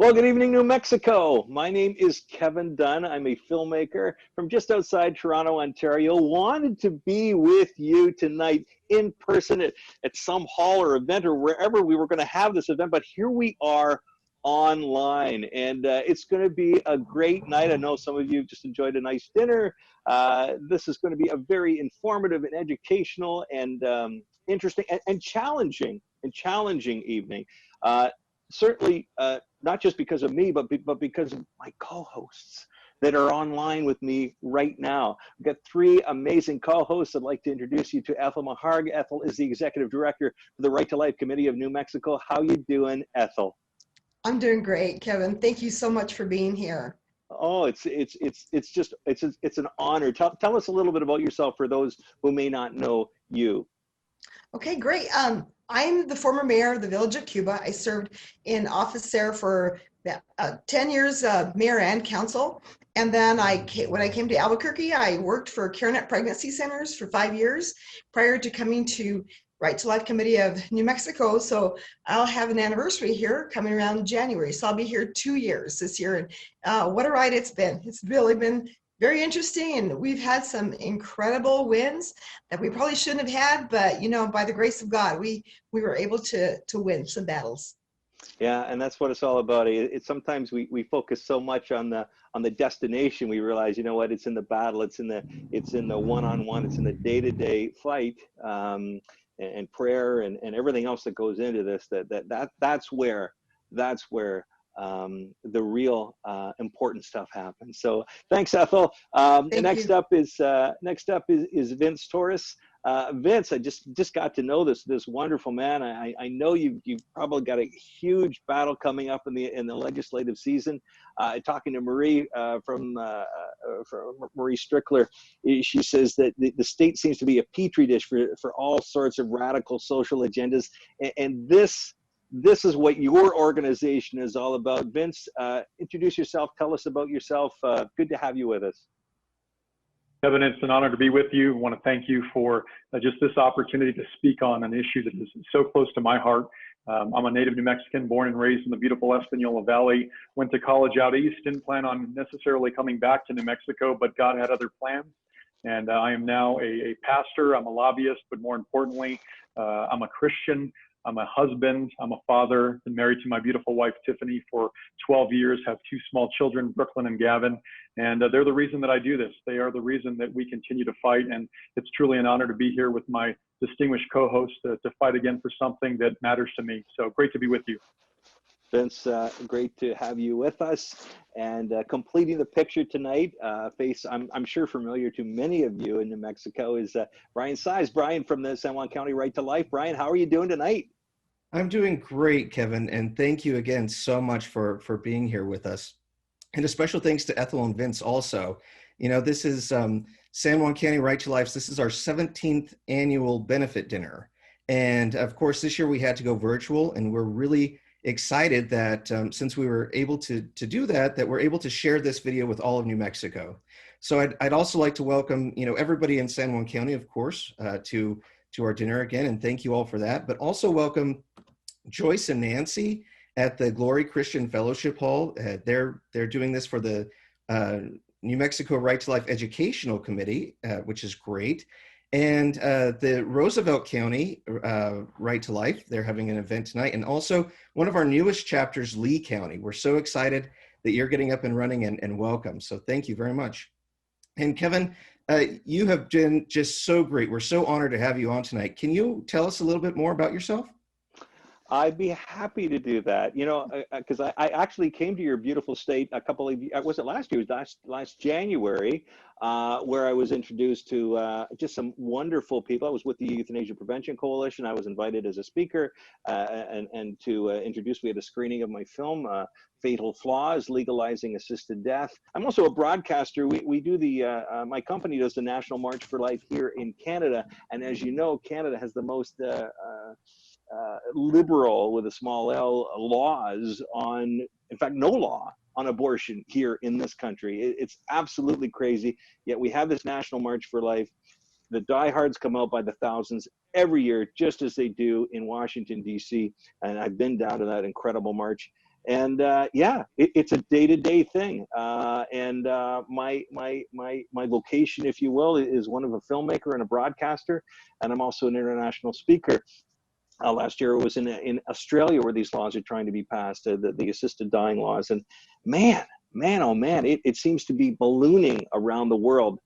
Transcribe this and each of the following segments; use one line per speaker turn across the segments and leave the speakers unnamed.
Well, good evening, New Mexico. My name is Kevin Dunn. I'm a filmmaker from just outside Toronto, Ontario. Wanted to be with you tonight in person at some hall or event or wherever we were going to have this event, but here we are online, and it's going to be a great night. I know some of you just enjoyed a nice dinner. This is going to be a very informative and educational and interesting and challenging evening. Certainly not just because of me, but because of my co-hosts that are online with me right now. We've got three amazing co-hosts. I'd like to introduce you to Ethel Maharg. Ethel is the Executive Director for the Right to Life Committee of New Mexico. How you doing, Ethel?
I'm doing great, Kevin. Thank you so much for being here.
Oh, it's an honor. Tell us a little bit about yourself for those who may not know you.
Okay, great. I'm the former mayor of the Village of Cuba. I served in office there for 10 years, mayor and council. And then when I came to Albuquerque, I worked for CareNet Pregnancy Centers for 5 years prior to coming to Right to Life Committee of New Mexico. So I'll have an anniversary here coming around in January. So I'll be here 2 years this year. And what a ride it's been. It's really been very interesting, and we've had some incredible wins that we probably shouldn't have had, but you know, by the grace of God, we were able to win some battles.
Yeah, and that's what it's all about. Sometimes we focus so much on the destination, we realize, you know what, it's in the battle, it's in the one-on-one, it's in the day-to-day fight, and prayer and everything else that goes into this. That's where the real important stuff happens. So thanks, Ethel. Next up is Vince Torres. Vince, I just got to know this wonderful man. I know you've probably got a huge battle coming up in the legislative season. Talking to Marie from Marie Strickler, she says that the state seems to be a petri dish for all sorts of radical social agendas, and this is what your organization is all about. Vince, introduce yourself. Tell us about yourself. Good to have you with us.
Kevin, it's an honor to be with you. I want to thank you for just this opportunity to speak on an issue that is so close to my heart. I'm a native New Mexican, born and raised in the beautiful Espanola Valley, went to college out east, didn't plan on necessarily coming back to New Mexico, but God had other plans. And I am now a pastor, I'm a lobbyist, but more importantly, I'm a Christian. I'm a husband, I'm a father, been married to my beautiful wife, Tiffany, for 12 years, have two small children, Brooklyn and Gavin, and they're the reason that I do this. They are the reason that we continue to fight, and it's truly an honor to be here with my distinguished co-host to fight again for something that matters to me. So great to be with you.
Vince, great to have you with us. And completing the picture tonight, face I'm sure familiar to many of you in New Mexico, is Brian Size. Brian from the San Juan County Right to Life. Brian, how are you doing tonight?
I'm doing great, Kevin, and thank you again so much for being here with us. And a special thanks to Ethel and Vince also. You know, this is San Juan County Right to Life. This is our 17th annual benefit dinner. And of course, this year we had to go virtual, and we're really excited that since we were able to do that, we're able to share this video with all of New Mexico. So I'd also like to welcome, you know, everybody in San Juan County, of course, to our dinner again, and thank you all for that. But also welcome Joyce and Nancy at the Glory Christian Fellowship Hall. They're doing this for the New Mexico Right to Life Educational Committee, which is great. And the Roosevelt County Right to Life, they're having an event tonight. And also one of our newest chapters, Lee County. We're so excited that you're getting up and running, and welcome. So thank you very much. And Kevin, you have been just so great. We're so honored to have you on tonight. Can you tell us a little bit more about yourself?
I'd be happy to do that, you know, because I actually came to your beautiful state a couple of, was it last year? It was last January, where I was introduced to just some wonderful people. I was with the Euthanasia Prevention Coalition. I was invited as a speaker and to introduce, we had a screening of my film, Fatal Flaws, Legalizing Assisted Death. I'm also a broadcaster. We do my company does the National March for Life here in Canada. And as you know, Canada has the most liberal, with a small L, laws on, in fact, no law on abortion here in this country. It's absolutely crazy. Yet we have this National March for Life. The diehards come out by the thousands every year, just as they do in Washington, D.C. And I've been down to that incredible march. And yeah, it's a day-to-day thing. My vocation, if you will, is one of a filmmaker and a broadcaster, and I'm also an international speaker. Last year it was in Australia where these laws are trying to be passed, the assisted dying laws. And oh man, it seems to be ballooning around the world.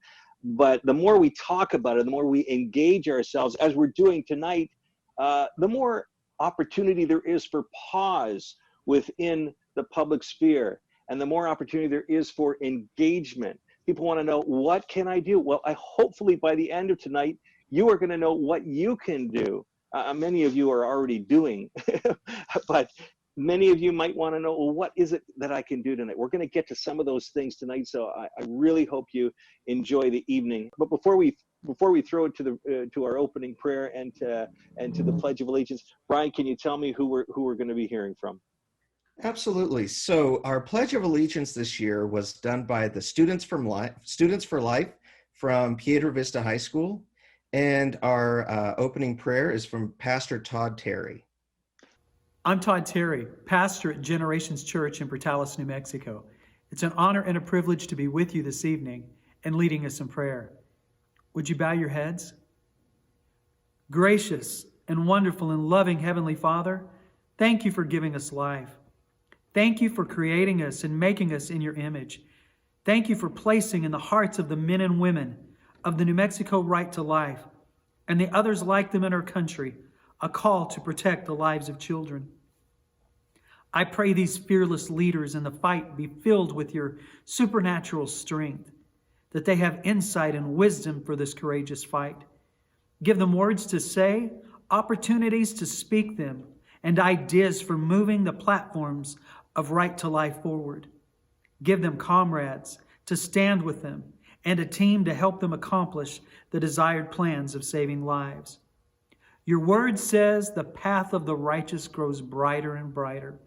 But the more we talk about it, the more we engage ourselves, as we're doing tonight, the more opportunity there is for pause within the public sphere, and the more opportunity there is for engagement. People want to know, what can I do? Well, hopefully by the end of tonight, you are going to know what you can do. Many of you are already doing, but many of you might want to know, well, what is it that I can do tonight? We're going to get to some of those things tonight, so I really hope you enjoy the evening. But before we throw it to our opening prayer and to the Pledge of Allegiance, Brian, can you tell me who we're going to be hearing from?
Absolutely. So our Pledge of Allegiance this year was done by the Students for Life from Piedra Vista High School. And our opening prayer is from Pastor Todd Terry.
I'm Todd Terry, pastor at Generations Church in Portales, New Mexico. It's an honor and a privilege to be with you this evening and leading us in prayer. Would you bow your heads? Gracious and wonderful and loving Heavenly Father, thank you for giving us life. Thank you for creating us and making us in your image. Thank you for placing in the hearts of the men and women of the New Mexico Right to Life and the others like them in our country a call to protect the lives of children. I pray these fearless leaders in the fight be filled with your supernatural strength, that they have insight and wisdom for this courageous fight. Give them words to say, opportunities to speak them, and ideas for moving the platforms of Right to Life forward. Give them comrades to stand with them and a team to help them accomplish the desired plans of saving lives. Your word says the path of the righteous grows brighter and brighter.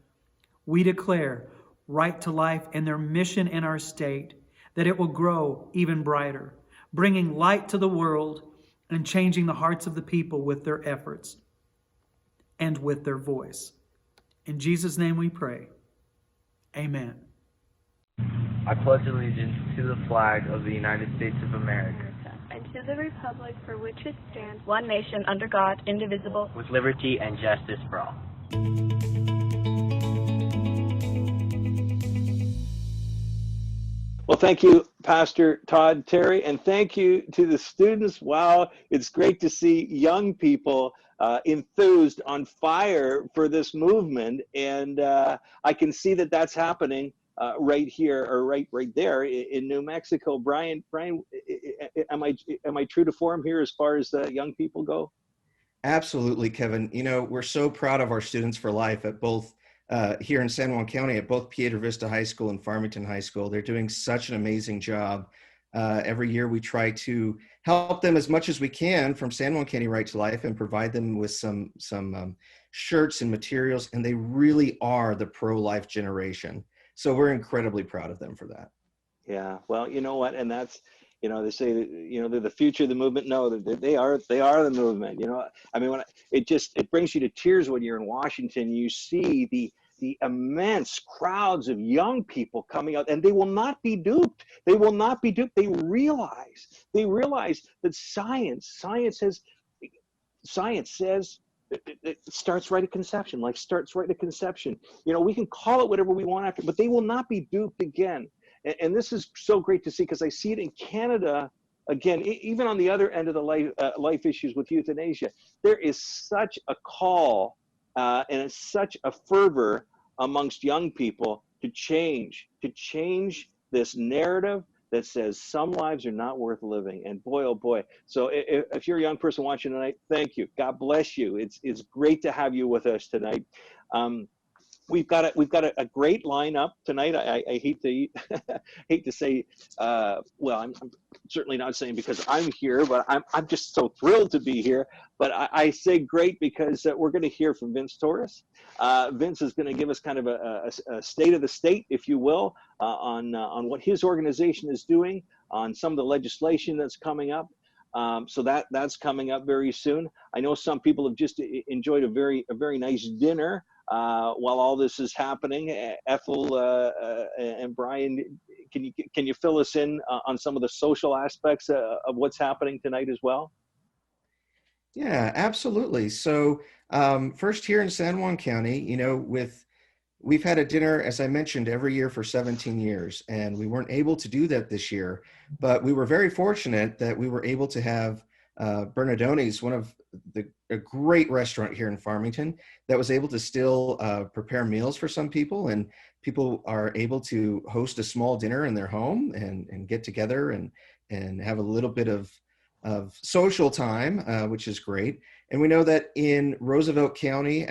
We declare Right to Life and their mission in our state, that it will grow even brighter, bringing light to the world and changing the hearts of the people with their efforts and with their voice. In Jesus' name we pray. Amen.
I pledge allegiance to the flag of the United States of America
and to the republic for which it stands, one nation under God, indivisible,
with liberty and justice for all.
Well, thank you, Pastor Todd Terry, and thank you to the students. Wow, it's great to see young people enthused, on fire for this movement, and I can see that that's happening right here, or right there in New Mexico. Brian, am I true to form here as far as the young people go?
Absolutely, Kevin. You know, we're so proud of our Students for Life at both here in San Juan County, at both Piedra Vista High School and Farmington High School. They're doing such an amazing job. Every year we try to help them as much as we can from San Juan County Right to Life and provide them with some shirts and materials, and they really are the pro-life generation. So we're incredibly proud of them for that.
Yeah, well, you know what, and that's, you know, they say that, you know, they're the future of the movement. No, they are the movement. You know, I mean, it brings you to tears when you're in Washington. You see the immense crowds of young people coming out, and they will not be duped. They will not be duped. They realize that science says it starts right at conception. Life starts right at conception. You know, we can call it whatever we want after, but they will not be duped again. And this is so great to see, because I see it in Canada again, even on the other end of the life issues with euthanasia. There is such a call and such a fervor amongst young people to change this narrative that says some lives are not worth living. And boy, oh boy. So if you're a young person watching tonight, thank you. God bless you. It's great to have you with us tonight. We've got a great lineup tonight. I hate to say, well, I'm certainly not saying because I'm here, but I'm just so thrilled to be here. But I say great because we're going to hear from Vince Torres. Vince is going to give us kind of a state of the state, if you will, on what his organization is doing, on some of the legislation that's coming up. So that's coming up very soon. I know some people have just enjoyed a very nice dinner while all this is happening. Ethel and Brian, can you fill us in on some of the social aspects of what's happening tonight as well?
Yeah, absolutely. So first here in San Juan County, we've had a dinner, as I mentioned, every year for 17 years, and we weren't able to do that this year, but we were very fortunate that we were able to have Bernardoni's, a great restaurant here in Farmington, that was able to still prepare meals for some people, and people are able to host a small dinner in their home and get together and have a little bit of social time, which is great. And we know that in Roosevelt County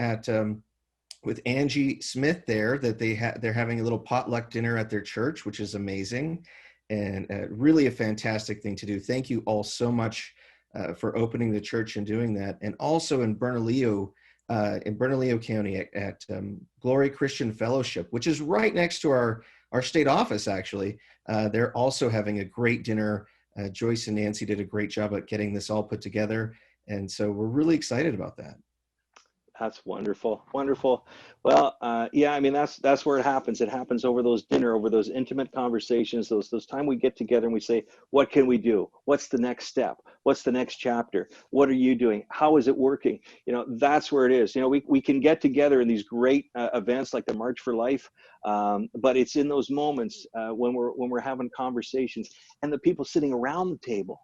with Angie Smith there, that they're having a little potluck dinner at their church, which is amazing and really a fantastic thing to do. Thank you all so much for opening the church and doing that. And also in Bernalillo County at Glory Christian Fellowship, which is right next to our state office, actually. They're also having a great dinner. Joyce and Nancy did a great job at getting this all put together. And so we're really excited about that.
That's wonderful. Wonderful. Well, yeah, I mean, that's where it happens. It happens over those intimate conversations, those time we get together and we say, what can we do? What's the next step? What's the next chapter? What are you doing? How is it working? That's where it is. We can get together in these great events like the March for Life, but it's in those moments when we're having conversations and the people sitting around the table,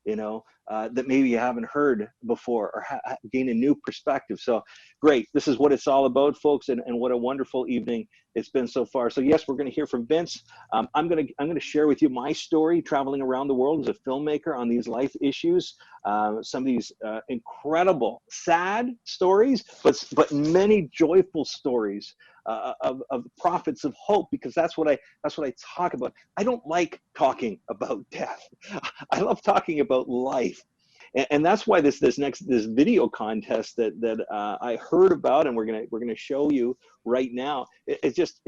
that maybe you haven't heard before or gain a new perspective. So great. This is what it's all about, folks. And what a wonderful evening it's been so far. So yes, we're going to hear from Vince. I'm going to share with you my story traveling around the world as a filmmaker on these life issues. Some of these incredible, sad stories, but many joyful stories of prophets of hope, because that's what I talk about. I don't like talking about death. I love talking about life. And that's why this video contest that I heard about and we're gonna show you right now, it just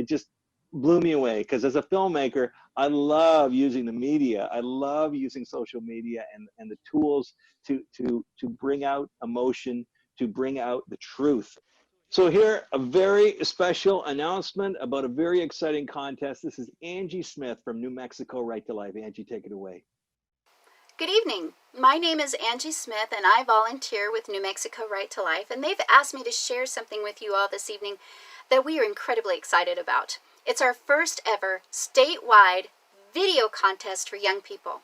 blew me away, because as a filmmaker, I love using the media. I love using social media and the tools to bring out emotion, to bring out the truth. So here, a very special announcement about a very exciting contest. This is Angie Smith from New Mexico Right to Life. Angie, take it away.
Good evening. My name is Angie Smith, and I volunteer with New Mexico Right to Life, and they've asked me to share something with you all this evening that we are incredibly excited about. It's our first ever statewide video contest for young people.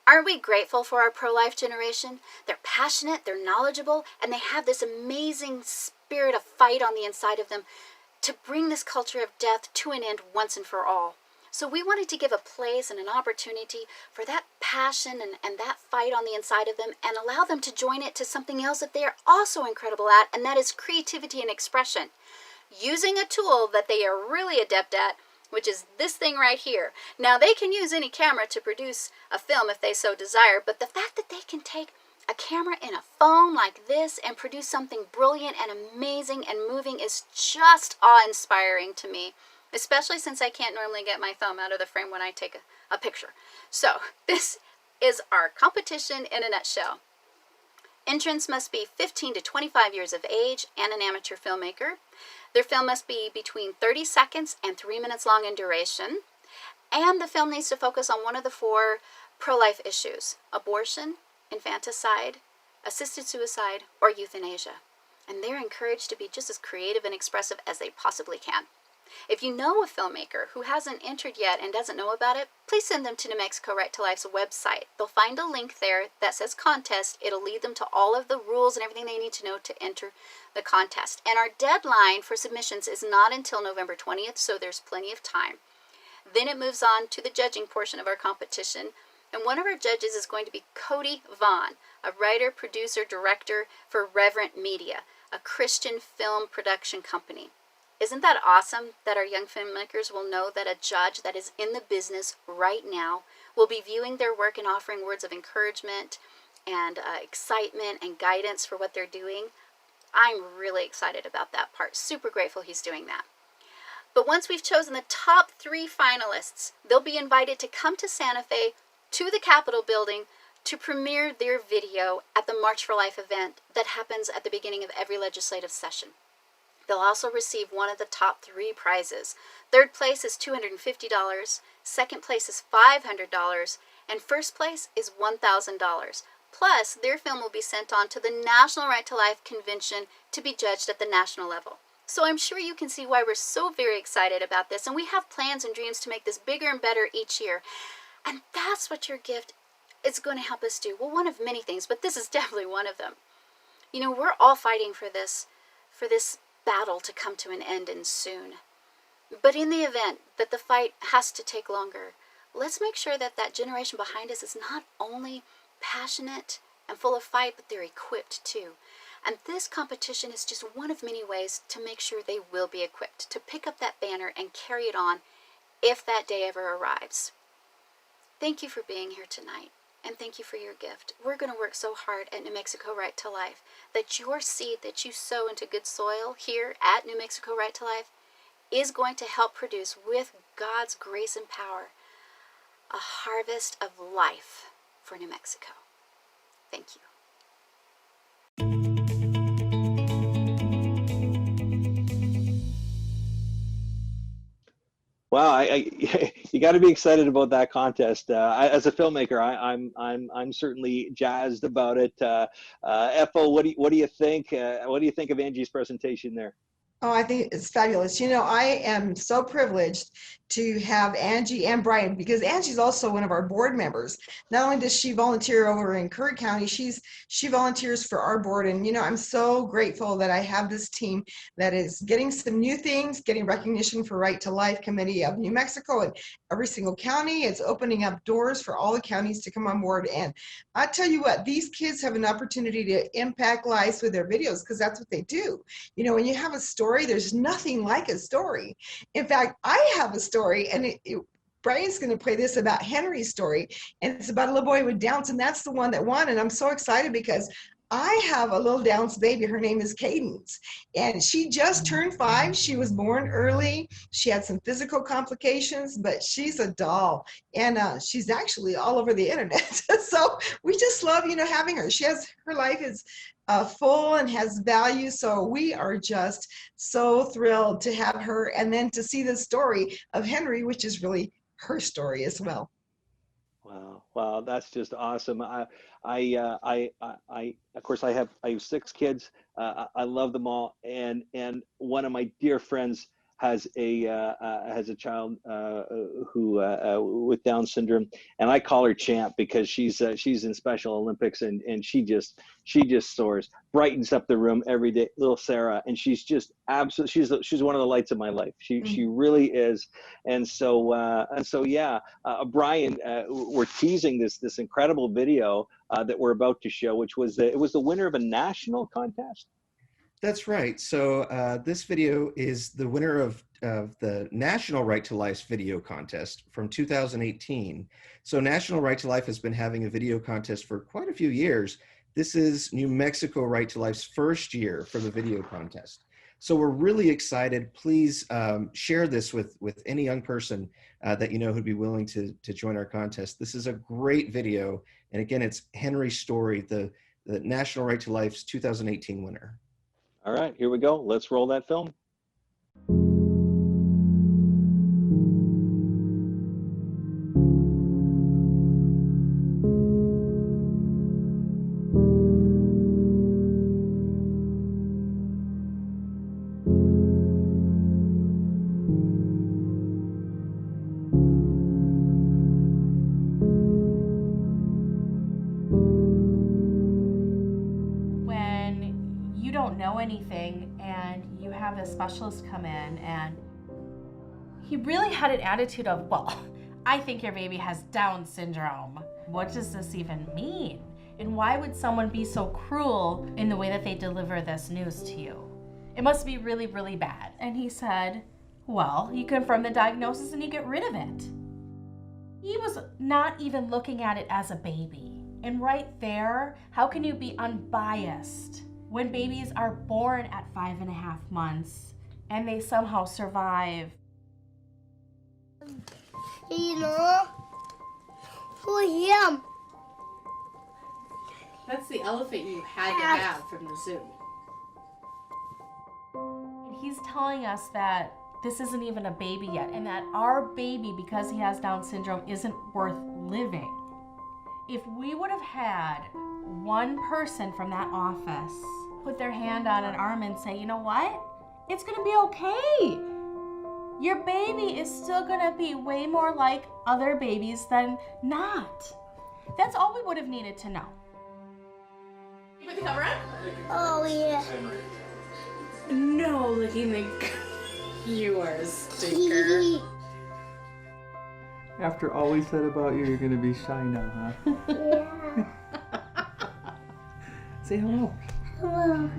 Aren't we grateful for our pro-life generation? They're passionate, they're knowledgeable, and they have this amazing spirit of fight on the inside of them to bring this culture of death to an end once and for all. So we wanted to give a place and an opportunity for that passion and that fight on the inside of them, and allow them to join it to something else that they are also incredible at, and that is creativity and expression. Using a tool that they are really adept at, which is this thing right here. Now, they can use any camera to produce a film if they so desire, but the fact that they can take a camera in a phone like this and produce something brilliant and amazing and moving is just awe-inspiring to me, especially since I can't normally get my thumb out of the frame when I take a picture. So this is our competition in a nutshell. Entrants must be 15 to 25 years of age and an amateur filmmaker. Their film must be between 30 seconds and 3 minutes long in duration. And the film needs to focus on one of the 4 pro-life issues: abortion, infanticide, assisted suicide, or euthanasia. And they're encouraged to be just as creative and expressive as they possibly can. If you know a filmmaker who hasn't entered yet and doesn't know about it, please send them to New Mexico Right to Life's website. They'll find a link there that says contest. It'll lead them to all of the rules and everything they need to know to enter the contest. And our deadline for submissions is not until November 20th, so there's plenty of time. Then it moves on to the judging portion of our competition. And one of our judges is going to be Cody Vaughn, a writer, producer, director for Reverent Media, a Christian film production company. Isn't that awesome that our young filmmakers will know that a judge that is in the business right now will be viewing their work and offering words of encouragement and excitement and guidance for what they're doing? I'm really excited about that part. Super grateful he's doing that. But once we've chosen the top 3 finalists, they'll be invited to come to Santa Fe to the Capitol building to premiere their video at the March for Life event that happens at the beginning of every legislative session. They'll also receive one of the top 3 prizes. Third place is $250, second place is $500, and first place is $1,000. Plus, their film will be sent on to the National Right to Life Convention to be judged at the national level. So I'm sure you can see why we're so very excited about this, and we have plans and dreams to make this bigger and better each year. And that's what your gift is going to help us do. Well, one of many things, but this is definitely one of them. You know, we're all fighting for this battle to come to an end and soon. But in the event that the fight has to take longer, let's make sure that that generation behind us is not only passionate and full of fight, but they're equipped too. And this competition is just one of many ways to make sure they will be equipped to pick up that banner and carry it on if that day ever arrives. Thank you for being here tonight, and thank you for your gift. We're going to work so hard at New Mexico Right to Life that your seed that you sow into good soil here at New Mexico Right to Life is going to help produce, with God's grace and power, a harvest of life for New Mexico. Thank you.
Wow, you got to be excited about that contest. As a filmmaker, I'm certainly jazzed about it. Ethel, what do you think? What do you think of Angie's presentation there?
Oh, I think it's fabulous. You know, I am so privileged to have Angie and Brian, because Angie's also one of our board members. Not only does she volunteer over in Curry County, she volunteers for our board. And, you know, I'm so grateful that I have this team that is getting some new things, getting recognition for Right to Life Committee of New Mexico and every single county. It's opening up doors for all the counties to come on board. And I tell you what, these kids have an opportunity to impact lives with their videos, because that's what they do. You know, when you have a story, there's nothing like a story. In fact, I have a story, and Brian's going to play this about Henry's story, and it's about a little boy with Downs, and that's the one that won. And I'm so excited because I have a little Downs baby. Her name is Cadence, and she just turned 5. She was born early. She had some physical complications, but she's a doll, and she's actually all over the internet. So we just love, you know, having her. Her life is full and has value. So we are just so thrilled to have her, and then to see the story of Henry, which is really her story as well.
Wow, that's just awesome. Of course, I have 6 kids. I love them all, and one of my dear friends has a child who with Down syndrome, and I call her Champ because she's in Special Olympics, and she just soars, brightens up the room every day, little Sarah, and she's just absolutely, she's one of the lights of my life. She really is. And so yeah, Brian, we're teasing this incredible video that we're about to show, which was it was the winner of a national contest.
That's right. So this video is the winner of the National Right to Life video contest from 2018. So National Right to Life has been having a video contest for quite a few years. This is New Mexico Right to Life's first year for the video contest. So we're really excited. Please share this with any young person that you know who'd be willing to join our contest. This is a great video. And again, it's Henry's story, the National Right to Life's 2018 winner.
All right, here we go. Let's roll that film.
Anything, and you have a specialist come in, and he really had an attitude of, well, I think your baby has Down syndrome. What does this even mean? And why would someone be so cruel in the way that they deliver this news to you? It must be really, really bad. And he said, well, you confirm the diagnosis and you get rid of it. He was not even looking at it as a baby. And right there, how can you be unbiased when babies are born at 5.5 months and they somehow survive?
You know, who him?
That's the elephant you had to have from the zoo. he's telling us that this isn't even a baby yet, and that our baby, because he has Down syndrome, isn't worth living. If we would have had one person from that office put their hand on an arm and say, you know what? It's gonna be okay. Your baby is still gonna be way more like other babies than not. That's all we would have needed to know. You put the cover on?
Oh, yeah.
No, licking the... You are a stinker.
After all we said about you, you're gonna be shy now, huh?
Yeah.
Say hello.
Hello.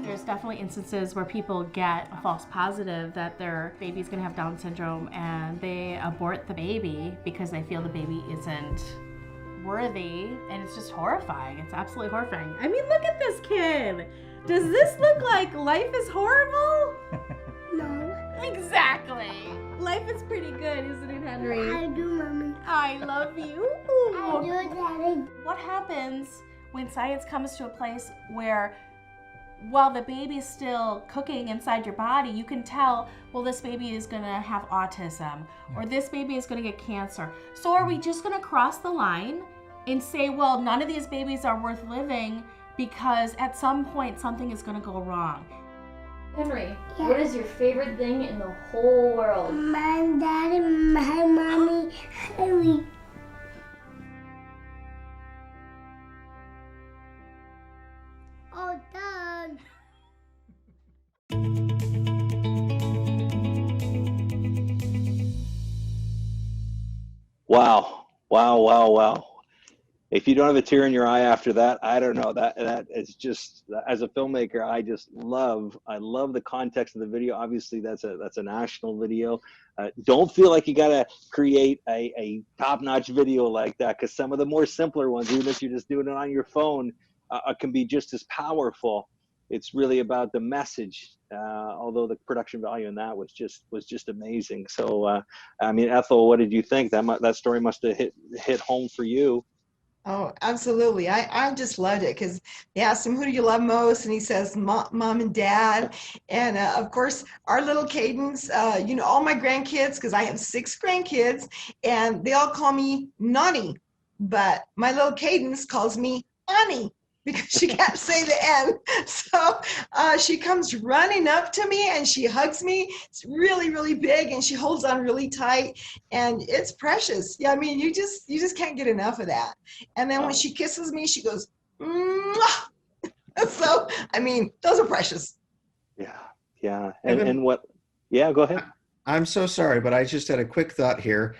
There's definitely instances where people get a false positive that their baby's gonna have Down syndrome and they abort the baby because they feel the baby isn't worthy, and it's just horrifying. It's absolutely horrifying. I mean, look at this kid. Does this look like life is horrible?
No.
Exactly. Life is pretty good, isn't it, Henry?
I do, Mommy.
I love you.
I do, Daddy.
What happens when science comes to a place where while the baby's still cooking inside your body, you can tell, well, this baby is gonna have autism, or this baby is gonna get cancer. So are we just gonna cross the line and say, well, none of these babies are worth living because at some point something is gonna go wrong?
Henry, what is your favorite thing in the whole world?
My daddy, my mommy, Henry. Oh, done.
Wow. Wow, wow, wow. If you don't have a tear in your eye after that, I don't know. That is just, as a filmmaker, I love the context of the video. Obviously, that's a national video. Don't feel like you gotta create a top-notch video like that, because some of the more simpler ones, even if you're just doing it on your phone, can be just as powerful. It's really about the message. Although the production value in that was just amazing. So, I mean, Ethel, what did you think? That story must have hit home for you.
Oh, absolutely. I just loved it because they asked him, who do you love most? And he says, mom and dad. And of course, our little Cadence, all my grandkids, because I have 6 grandkids, and they all call me Nani. But my little Cadence calls me Ani, because she can't say the N. So she comes running up to me and she hugs me. It's really, really big, and she holds on really tight, and it's precious. Yeah, I mean, you just can't get enough of that. And then when she kisses me, she goes, mwah! So, I mean, those are precious.
Yeah. And what, yeah, go ahead.
I'm so sorry, but I just had a quick thought here.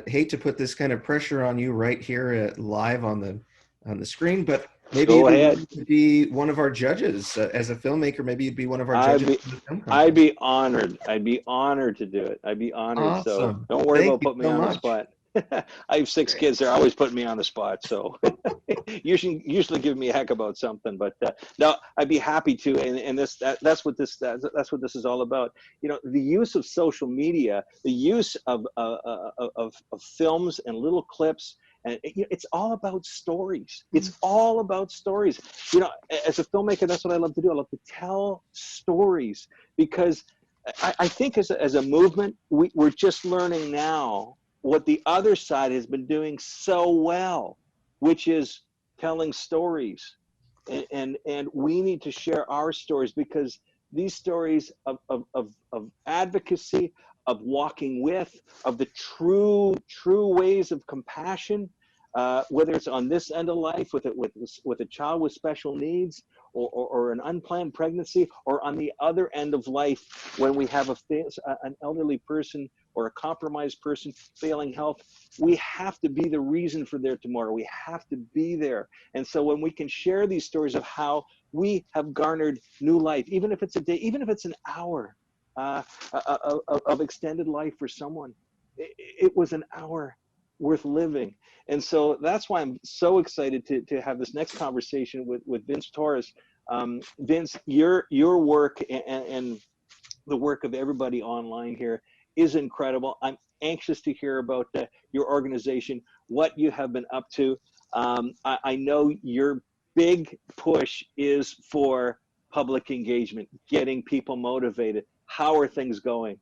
Hate to put this kind of pressure on you right here live on the screen, but maybe you'd be one of our judges as a filmmaker. Maybe you'd be one of our judges.
I'd be honored. I'd be honored to do it. I'd be honored.
Awesome.
So don't worry about putting me on the
much.
spot. I have 6 kids. They're always putting me on the spot. So usually give me a heck about something. But no, I'd be happy to. And that's what this is all about. The use of social media, the use of films and little clips. And it's all about stories. It's all about stories. As a filmmaker, that's what I love to do. I love to tell stories, because I think as a movement, we're just learning now what the other side has been doing so well, which is telling stories. And we need to share our stories, because these stories of advocacy, of walking with, of the true ways of compassion, whether it's on this end of life with a child with special needs, or an unplanned pregnancy, or on the other end of life when we have an elderly person or a compromised person failing health. We have to be the reason for their tomorrow. We have to be there. And so when we can share these stories of how we have garnered new life, even if it's a day, even if it's an hour of extended life for someone, it was an hour worth living. And so that's why I'm so excited to have this next conversation with Vince Torres. Vince, your work and the work of everybody online here is incredible. I'm anxious to hear about your organization, what you have been up to. I know your big push is for public engagement, getting people motivated? How are things going?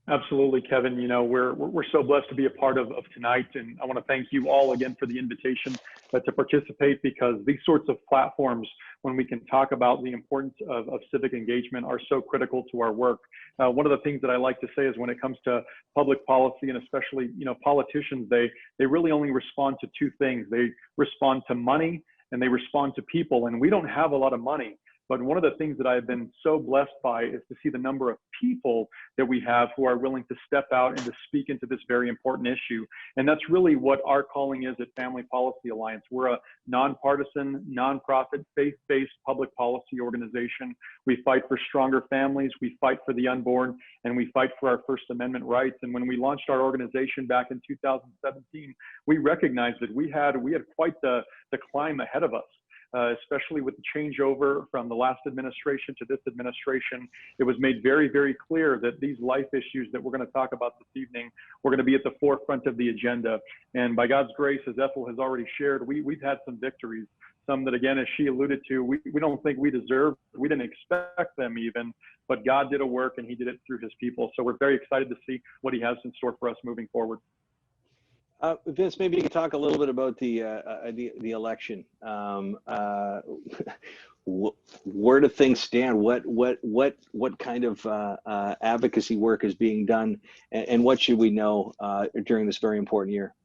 Absolutely, Kevin. You know, we're so blessed to be a part of tonight, and I want to thank you all again for the invitation to participate, because these sorts of platforms, when we can talk about the importance of civic engagement, are so critical to our work. One of the things that I like to say is when it comes to public policy, and especially, you know, politicians, they really only respond to two things. They respond to money and they respond to people, and we don't have a lot of money. But one of the things that I've been so blessed by is to see the number of people that we have who are willing to step out and to speak into this very important issue. And that's really what our calling is at Family Policy Alliance. We're a nonpartisan, nonprofit, faith-based public policy organization. We fight for stronger families, we fight for the unborn, and we fight for our First Amendment rights. And when we launched our organization back in 2017, we recognized that we had quite the climb ahead of us. Especially with the changeover from the last administration to this administration, it was made very, very clear that these life issues that we're going to talk about this evening were going to be at the forefront of the agenda. And by God's grace, as Ethel has already shared, we've had some victories, some that, again, as she alluded to, we don't think we deserved. We didn't expect them even, but God did a work and he did it through his people. So we're very excited to see what he has in store for us moving forward.
Vince, maybe you could talk a little bit about the election. Where do things stand? What kind of advocacy work is being done, and what should we know during this very important year?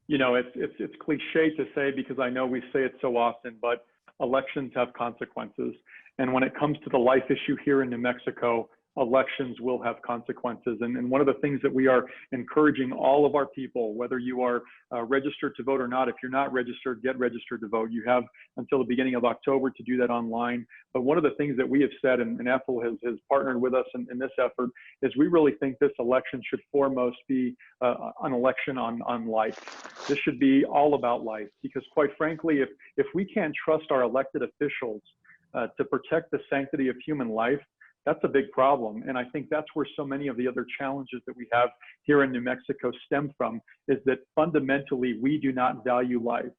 You know, it's cliche to say, because I know we say it so often, but elections have consequences. And when it comes to the life issue here in New Mexico, elections will have consequences. And one of the things that we are encouraging all of our people, whether you are registered to vote or not, if you're not registered, get registered to vote. You have until the beginning of October to do that online. But one of the things that we have said, and Ethel has partnered with us in this effort, is we really think this election should foremost be an election on life. This should be all about life, because quite frankly, if we can't trust our elected officials to protect the sanctity of human life, that's a big problem. And I think that's where so many of the other challenges that we have here in New Mexico stem from, is that fundamentally we do not value life.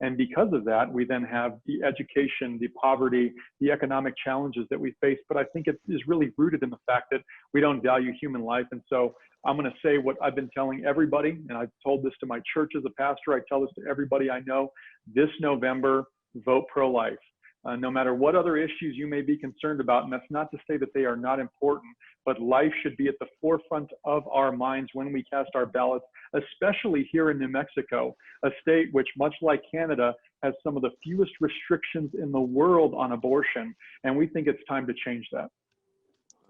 And because of that, we then have the education, the poverty, the economic challenges that we face. But I think it is really rooted in the fact that we don't value human life. And so I'm going to say what I've been telling everybody, and I've told this to my church as a pastor, I tell this to everybody I know: this November, vote pro-life. No matter what other issues you may be concerned about, and that's not to say that they are not important, but life should be at the forefront of our minds when we cast our ballots, especially here in New Mexico, a state which, much like Canada, has some of the fewest restrictions in the world on abortion, and we think it's time to change that.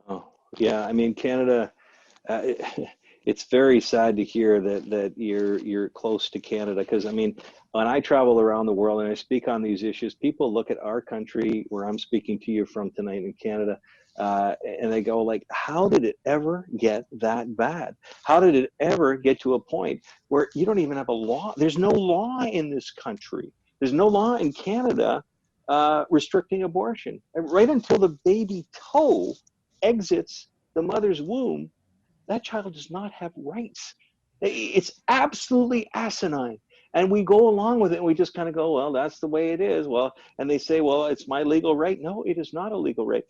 Oh, yeah, I mean, Canada, it's very sad to hear that you're close to Canada, because I mean, when I travel around the world and I speak on these issues, people look at our country, where I'm speaking to you from tonight in Canada, and they go like, how did it ever get that bad? How did it ever get to a point where you don't even have a law? There's no law in this country. There's no law in Canada restricting abortion. And right until the baby toe exits the mother's womb, that child does not have rights. It's absolutely asinine. And we go along with it, and we just kind of go, well, that's the way it is. Well, and they say, well, it's my legal right. No, it is not a legal right.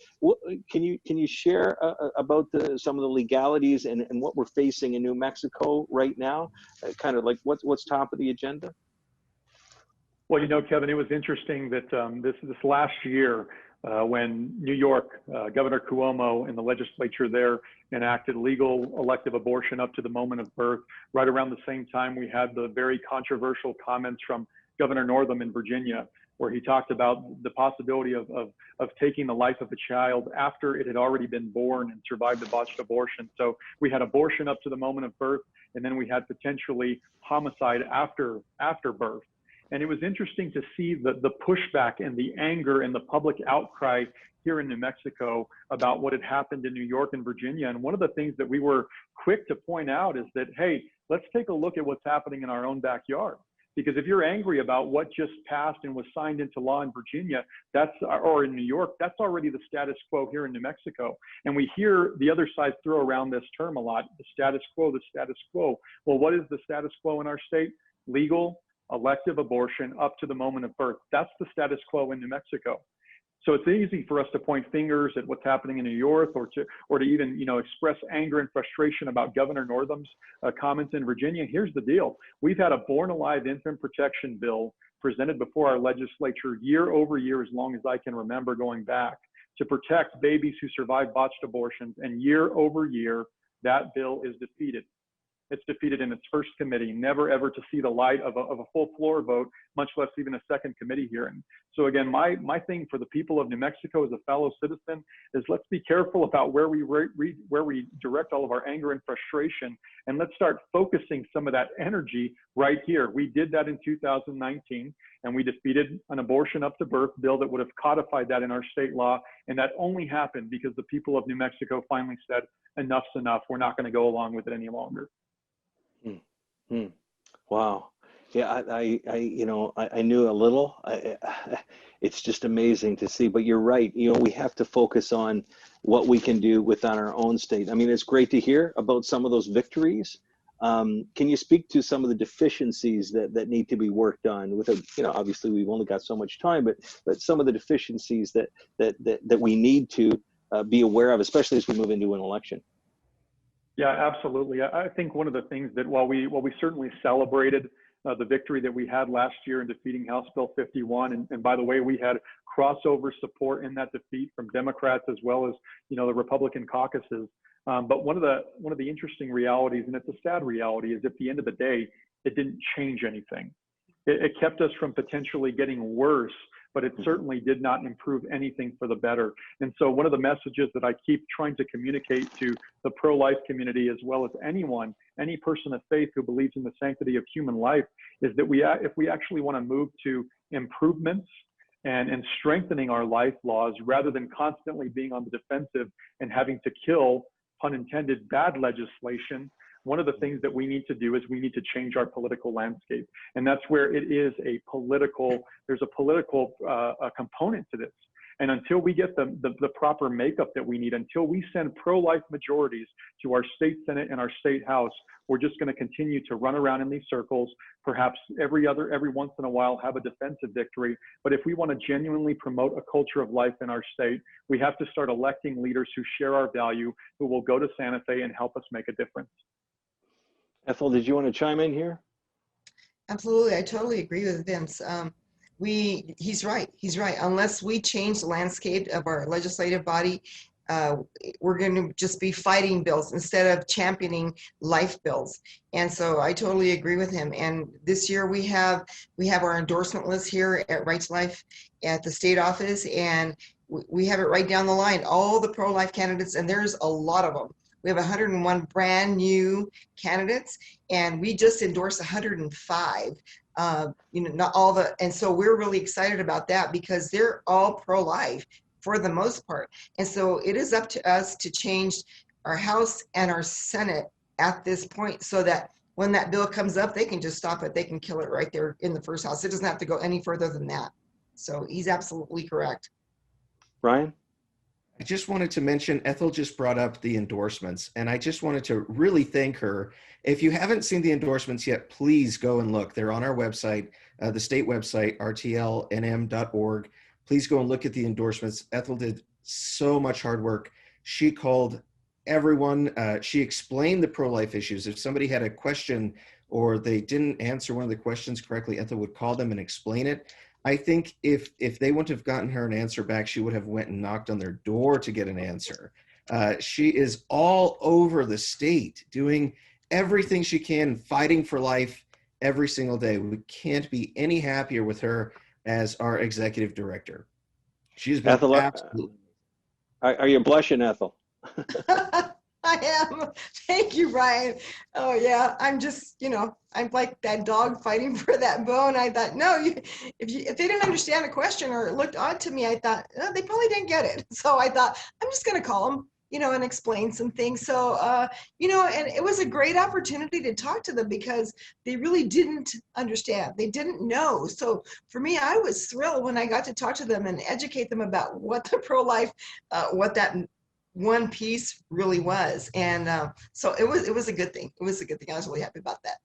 Can you share about some of the legalities and what we're facing in New Mexico right now? Kind of like what's top of the agenda?
Well, you know, Kevin, it was interesting that this last year, when New York, Governor Cuomo and the legislature there enacted legal elective abortion up to the moment of birth, right around the same time we had the very controversial comments from Governor Northam in Virginia, where he talked about the possibility of taking the life of a child after it had already been born and survived a botched abortion. So we had abortion up to the moment of birth, and then we had potentially homicide after birth. And it was interesting to see the pushback and the anger and the public outcry here in New Mexico about what had happened in New York and Virginia. And one of the things that we were quick to point out is that, hey, let's take a look at what's happening in our own backyard. Because if you're angry about what just passed and was signed into law in Virginia, or in New York, that's already the status quo here in New Mexico. And we hear the other side throw around this term a lot: the status quo, the status quo. Well, what is the status quo in our state? Legal elective abortion up to the moment of birth. That's the status quo in New Mexico. So it's easy for us to point fingers at what's happening in New York, or to even, you know, express anger and frustration about Governor Northam's comments in Virginia. Here's the deal. We've had a born alive infant protection bill presented before our legislature year over year, as long as I can remember going back, to protect babies who survive botched abortions. And year over year, that bill is defeated. It's defeated in its first committee, never ever to see the light of a full floor vote, much less even a second committee hearing. So again, my thing for the people of New Mexico as a fellow citizen is, let's be careful about where we direct all of our anger and frustration, and let's start focusing some of that energy right here. We did that in 2019, and we defeated an abortion up to birth bill that would have codified that in our state law, and that only happened because the people of New Mexico finally said, enough's enough. We're not going to go along with it any longer.
Wow. Yeah, I knew a little. It's just amazing to see, but you're right. You know, we have to focus on what we can do within our own state. I mean, it's great to hear about some of those victories. Can you speak to some of the deficiencies that need to be worked on? Without, you know, obviously we've only got so much time, but some of the deficiencies that we need to be aware of, especially as we move into an election.
Yeah, absolutely. I think one of the things that while we certainly celebrated the victory that we had last year in defeating House Bill 51, and by the way, we had crossover support in that defeat from Democrats as well as, you know, the Republican caucuses. But one of the interesting realities, and it's a sad reality, is at the end of the day, it didn't change anything. It kept us from potentially getting worse, but it certainly did not improve anything for the better. And so one of the messages that I keep trying to communicate to the pro-life community, as well as anyone, any person of faith who believes in the sanctity of human life, is that if we actually want to move to improvements and strengthening our life laws, rather than constantly being on the defensive and having to kill, pun intended, bad legislation, one of the things that we need to do is we need to change our political landscape. And that's where there's a political component to this. And until we get the proper makeup that we need, until we send pro-life majorities to our state Senate and our state House, we're just going to continue to run around in these circles, perhaps every once in a while have a defensive victory. But if we want to genuinely promote a culture of life in our state, we have to start electing leaders who share our value, who will go to Santa Fe and help us make a difference.
Ethel, did you want to chime in here?
Absolutely, I totally agree with Vince. He's right. He's right. Unless we change the landscape of our legislative body, we're going to just be fighting bills instead of championing life bills. And so I totally agree with him. And this year we have our endorsement list here at Right to Life at the state office, and we have it right down the line, all the pro-life candidates, and there's a lot of them. We have 101 brand new candidates, and we just endorsed 105. Not all and so we're really excited about that because they're all pro-life for the most part. And so it is up to us to change our House and our Senate at this point, so that when that bill comes up, they can just stop it. They can kill it right there in the first House. It doesn't have to go any further than that. So he's absolutely correct.
Ryan?
I just wanted to mention, Ethel just brought up the endorsements, and I just wanted to really thank her. If you haven't seen the endorsements yet, please go and look. They're on our website, the state website, rtlnm.org. Please go and look at the endorsements. Ethel did so much hard work. She called everyone. She explained the pro-life issues. If somebody had a question or they didn't answer one of the questions correctly, Ethel would call them and explain it. I think if they wouldn't have gotten her an answer back, she would have went and knocked on their door to get an answer. She is all over the state doing everything she can, fighting for life every single day. We can't be any happier with her as our executive director. She's been
Ethel,
absolutely.
Are you blushing, Ethel?
I am. Thank you, Ryan. Oh yeah, I'm just, I'm like that dog fighting for that bone. I thought, no, if they didn't understand the question or it looked odd to me, I thought, oh, they probably didn't get it. So I thought, I'm just going to call them, and explain some things. So, and it was a great opportunity to talk to them because they really didn't understand. They didn't know. So for me, I was thrilled when I got to talk to them and educate them about what the pro-life, what that one piece really was. And so it was a good thing. It was a good thing. I was really happy about that.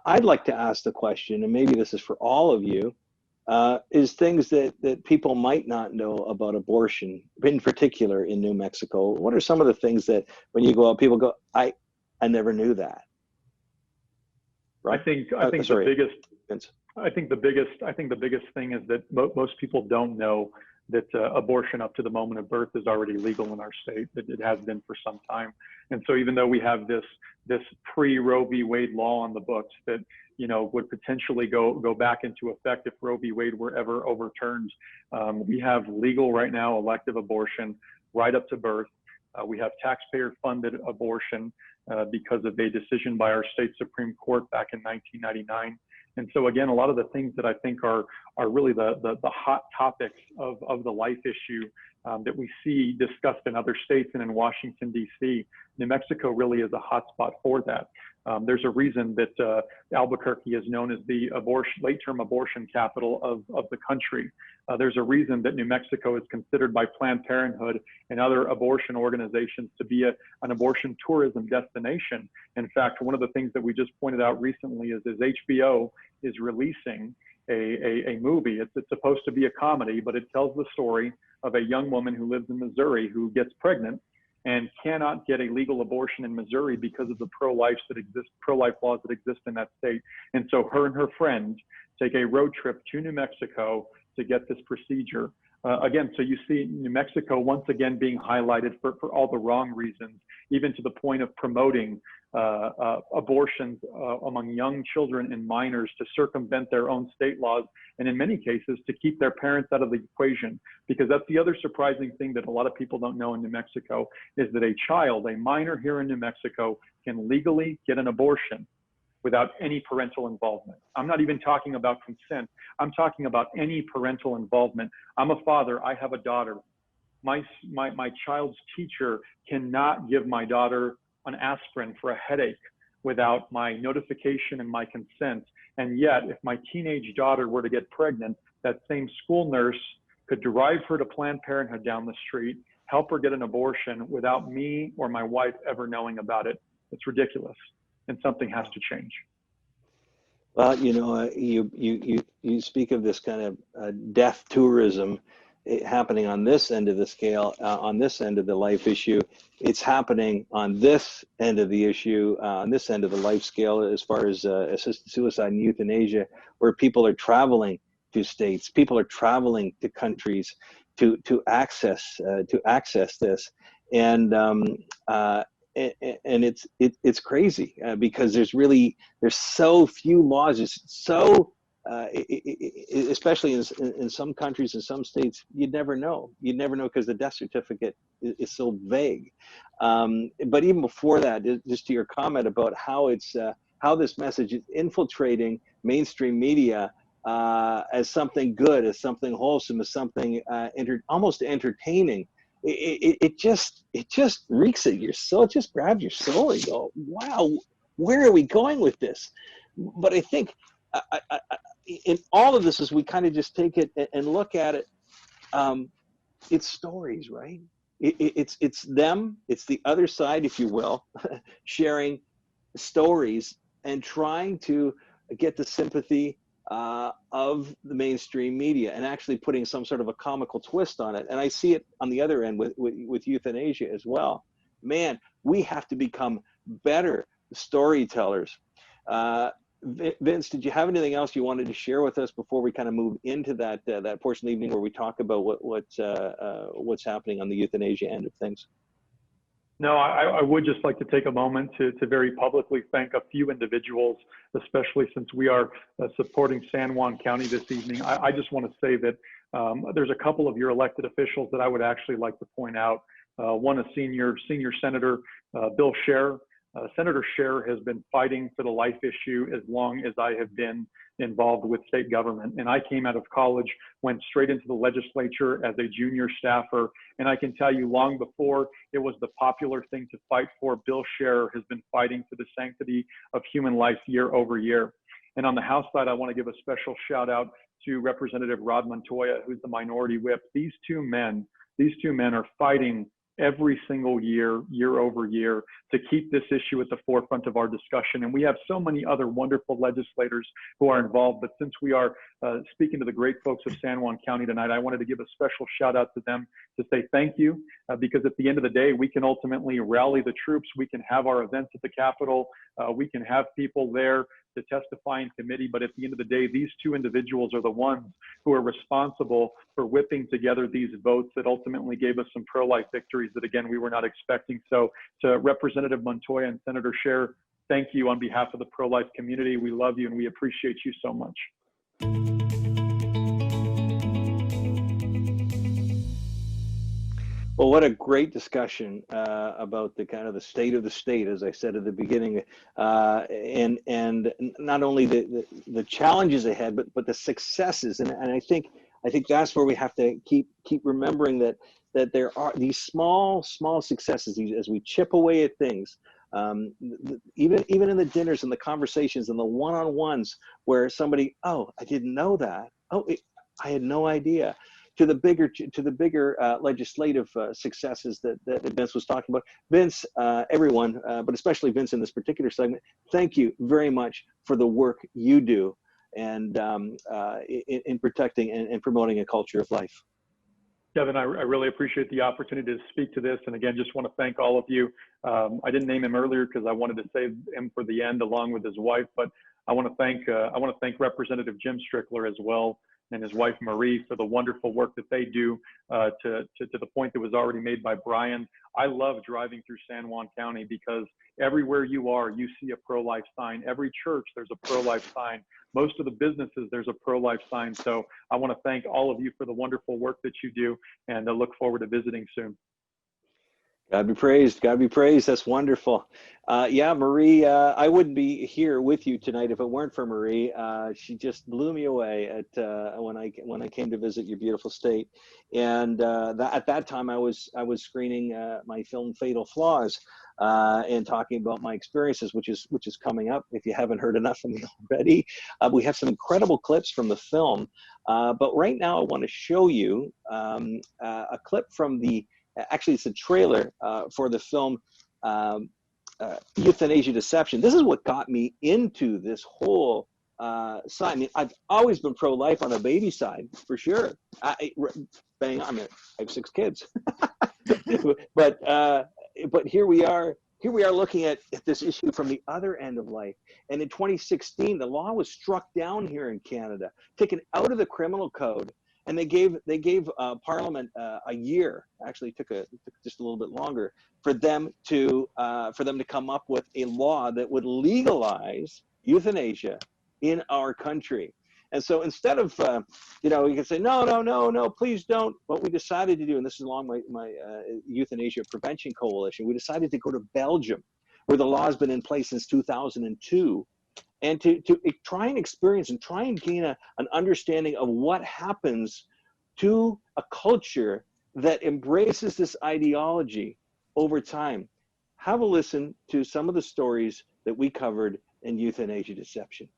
I'd like to ask the question, and maybe this is for all of you. is things that people might not know about abortion, in particular in New Mexico. What are some of the things that when you go out, people go, I never knew that. Right?
I think
sorry,
the biggest
Vince.
I think the biggest thing is that most people don't know that abortion up to the moment of birth is already legal in our state. It has been for some time. And so even though we have this pre-Roe v. Wade law on the books that, you know, would potentially go back into effect if Roe v. Wade were ever overturned, we have legal right now elective abortion right up to birth. We have taxpayer-funded abortion because of a decision by our state Supreme Court back in 1999. And so again, a lot of the things that I think are really the hot topics of the life issue that we see discussed in other states and in Washington, D.C., New Mexico really is a hot spot for that. There's a reason that Albuquerque is known as the late-term abortion capital of the country. There's a reason that New Mexico is considered by Planned Parenthood and other abortion organizations to be an abortion tourism destination. In fact, one of the things that we just pointed out recently is HBO is releasing a movie. It's supposed to be a comedy, but it tells the story of a young woman who lives in Missouri who gets pregnant and cannot get a legal abortion in Missouri because of the pro-life laws that exist in that state. And so her and her friend take a road trip to New Mexico to get this procedure. Again, so you see New Mexico once again being highlighted for all the wrong reasons, even to the point of promoting abortions among young children and minors to circumvent their own state laws, and in many cases to keep their parents out of the equation. Because that's the other surprising thing that a lot of people don't know in New Mexico is that a minor here in New Mexico, can legally get an abortion without any parental involvement. I'm not even talking about consent. I'm talking about any parental involvement. I'm a father, I have a daughter. My child's teacher cannot give my daughter an aspirin for a headache without my notification and my consent. And yet, if my teenage daughter were to get pregnant, that same school nurse could drive her to Planned Parenthood down the street, help her get an abortion without me or my wife ever knowing about it. It's ridiculous, and something has to change.
Well, you know, you speak of this kind of death tourism happening on this end of the scale, on this end of the life issue. It's happening on this end of the issue, on this end of the life scale, as far as assisted suicide and euthanasia, where people are traveling to states, people are traveling to countries to access this, and it's crazy because there's so few laws. It's so especially in some countries, in some states, you'd never know because the death certificate is so vague. But even before that, just to your comment about how how this message is infiltrating mainstream media as something good, as something wholesome, as something almost entertaining. It just reeks at your soul. It just grabs your soul. You go, wow, where are we going with this? But I think in all of this, as we kind of just take it and look at it, it's stories, right? It's them, it's the other side, if you will, sharing stories and trying to get the sympathy of the mainstream media and actually putting some sort of a comical twist on it. And I see it on the other end with euthanasia as well. Man, we have to become better storytellers. Vince, did you have anything else you wanted to share with us before we kind of move into that portion of the evening where we talk about what's happening on the euthanasia end of things?
No, I would just like to take a moment to very publicly thank a few individuals, especially since we are supporting San Juan County this evening. I just want to say that there's a couple of your elected officials that I would actually like to point out. One, a senior senator, Bill Scher. Senator Scher has been fighting for the life issue as long as I have been involved with state government. And I came out of college, went straight into the legislature as a junior staffer. And I can tell you, long before it was the popular thing to fight for, Bill Scher has been fighting for the sanctity of human life year over year. And on the House side, I want to give a special shout out to Representative Rod Montoya, who's the minority whip. These two men are fighting every single year, year over year, to keep this issue at the forefront of our discussion. And we have so many other wonderful legislators who are involved. But since we are speaking to the great folks of San Juan County tonight, I wanted to give a special shout out to them to say thank you, because at the end of the day, we can ultimately rally the troops. We can have our events at the Capitol. We can have people there to testify in committee, but at the end of the day, these two individuals are the ones who are responsible for whipping together these votes that ultimately gave us some pro-life victories that, again, we were not expecting. So to Representative Montoya and Senator Scher, thank you on behalf of the pro-life community. We love you and we appreciate you so much.
Well, what a great discussion about the kind of the state of the state, as I said at the beginning, and not only the challenges ahead, but the successes. And I think that's where we have to keep remembering that there are these small successes as we chip away at things. Even in the dinners and the conversations and the one-on-ones where somebody, oh, I didn't know that. Oh, I had no idea. To the bigger legislative successes that Vince was talking about. Vince, everyone, but especially Vince in this particular segment, thank you very much for the work you do and in protecting and promoting a culture of life.
Kevin, I really appreciate the opportunity to speak to this. And again, just want to thank all of you. I didn't name him earlier because I wanted to save him for the end along with his wife, but I want to thank Representative Jim Strickler as well, and his wife Marie, for the wonderful work that they do to the point that was already made by Brian. I love driving through San Juan County because everywhere you are, you see a pro-life sign. Every church, there's a pro-life sign. Most of the businesses, there's a pro-life sign. So I want to thank all of you for the wonderful work that you do, and I look forward to visiting soon.
God be praised. God be praised. That's wonderful. Yeah, Marie, I wouldn't be here with you tonight if it weren't for Marie. She just blew me away at when I came to visit your beautiful state. And at that time, I was screening my film Fatal Flaws and talking about my experiences, which is coming up. If you haven't heard enough of me already, we have some incredible clips from the film. But right now, I want to show you a clip from the. Actually, it's a trailer for the film Euthanasia Deception. This is what got me into this whole side. I mean, I've always been pro-life on the baby side, for sure. I have 6 kids. but here we are looking at this issue from the other end of life. And in 2016, the law was struck down here in Canada, taken out of the criminal code. And they gave Parliament a year. Actually, it took just a little bit longer for them to come up with a law that would legalize euthanasia in our country. And so instead of you can say no, please don't. What we decided to do, and this is along my euthanasia prevention coalition, we decided to go to Belgium, where the law has been in place since 2002. And to try and experience and try and gain an understanding of what happens to a culture that embraces this ideology over time. Have a listen to some of the stories that we covered in Euthanasia Deception.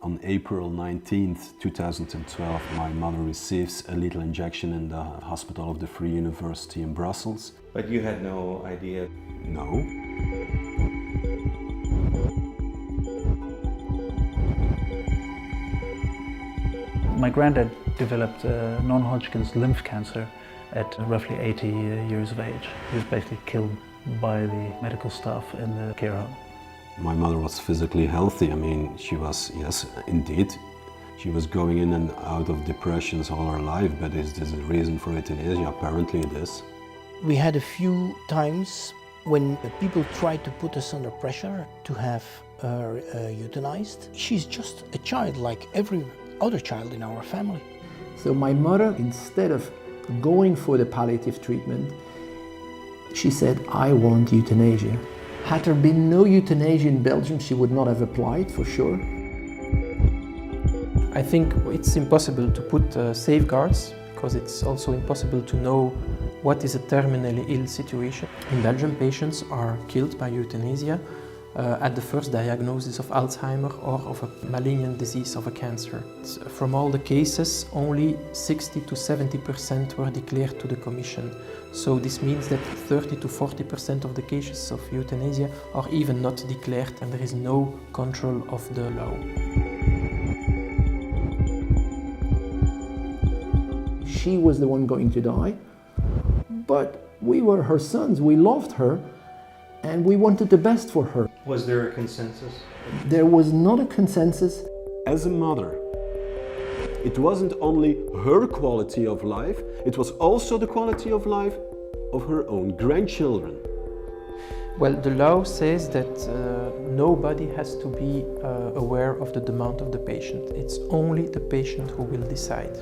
On April 19th, 2012, my mother receives a lethal injection in the hospital of the Free University in Brussels.
But you had no idea?
No.
My granddad developed non-Hodgkin's lymph cancer at roughly 80 years of age. He was basically killed by the medical staff in the care home.
My mother was physically healthy. I mean, she was, yes, indeed. She was going in and out of depressions all her life, but is this a reason for euthanasia? Apparently it is.
We had a few times when people tried to put us under pressure to have her euthanized. She's just a child like every other child in our family.
So my mother, instead of going for the palliative treatment, she said, I want euthanasia. Had there been no euthanasia in Belgium, she would not have applied, for sure.
I think it's impossible to put safeguards, because it's also impossible to know what is a terminally ill situation. In Belgium, patients are killed by euthanasia at the first diagnosis of Alzheimer or of a malignant disease of a cancer. From all the cases, only 60 to 70% were declared to the Commission. So this means that 30 to 40% of the cases of euthanasia are even not declared, and there is no control of the law.
She was the one going to die, but we were her sons, we loved her, and we wanted the best for her.
Was there a consensus?
There was not a consensus.
As a mother, it wasn't only her quality of life, it was also the quality of life of her own grandchildren.
Well, the law says that nobody has to be aware of the demand of the patient. It's only the patient who will decide.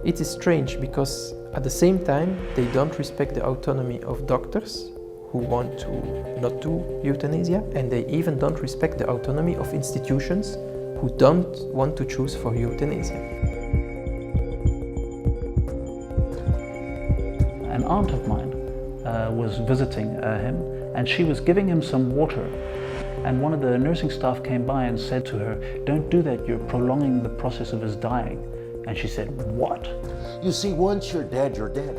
It is strange because at the same time they don't respect the autonomy of doctors who want to not do euthanasia, and they even don't respect the autonomy of institutions who don't want to choose for euthanasia.
An aunt of mine was visiting him, and she was giving him some water, and one of the nursing staff came by and said to her, "Don't do that, you're prolonging the process of his dying." And she said, "What?"
You see, once you're dead, you're dead.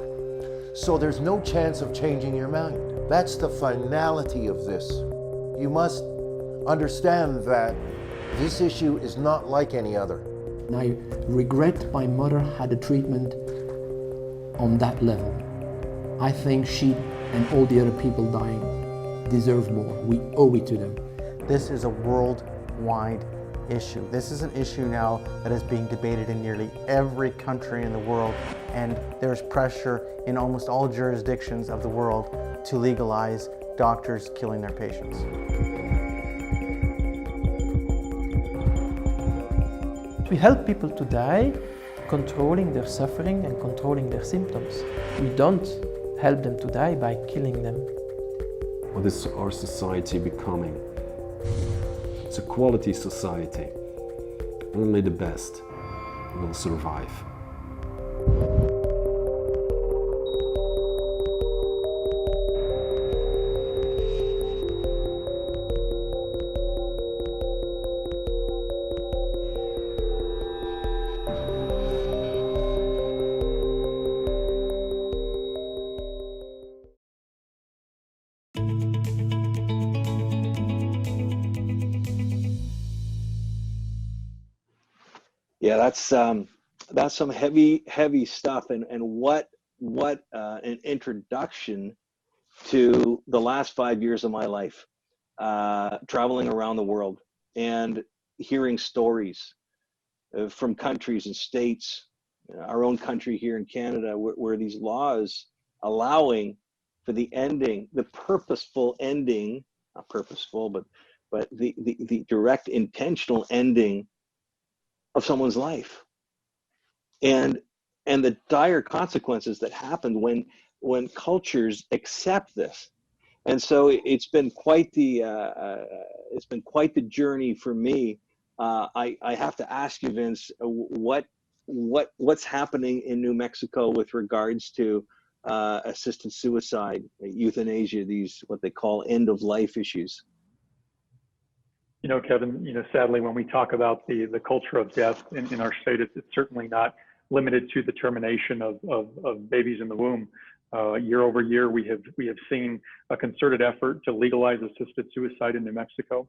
So there's no chance of changing your mind. That's the finality of this. You must understand that this issue is not like any other.
And I regret my mother had a treatment on that level. I think she and all the other people dying deserve more. We owe it to them.
This is a worldwide issue. This is an issue now that is being debated in nearly every country in the world, and there's pressure in almost all jurisdictions of the world to legalize doctors killing their patients.
We help people to die, controlling their suffering and controlling their symptoms. We don't help them to die by killing them.
What is our society becoming? It's a quality society. Only the best will survive.
Yeah, that's some heavy stuff, and what an introduction to the last 5 years of my life, traveling around the world and hearing stories from countries and states, our own country here in Canada, where these laws allowing for the ending, the purposeful ending, not purposeful, but the direct intentional ending of someone's life, and the dire consequences that happen when cultures accept this. And so it's been quite the journey for me. I have to ask you, Vince, what's happening in New Mexico with regards to assisted suicide, euthanasia, these what they call end of life issues?
You know, Kevin, sadly, when we talk about the culture of death in our state, it's certainly not limited to the termination of babies in the womb. Year over year, we have seen a concerted effort to legalize assisted suicide in New Mexico.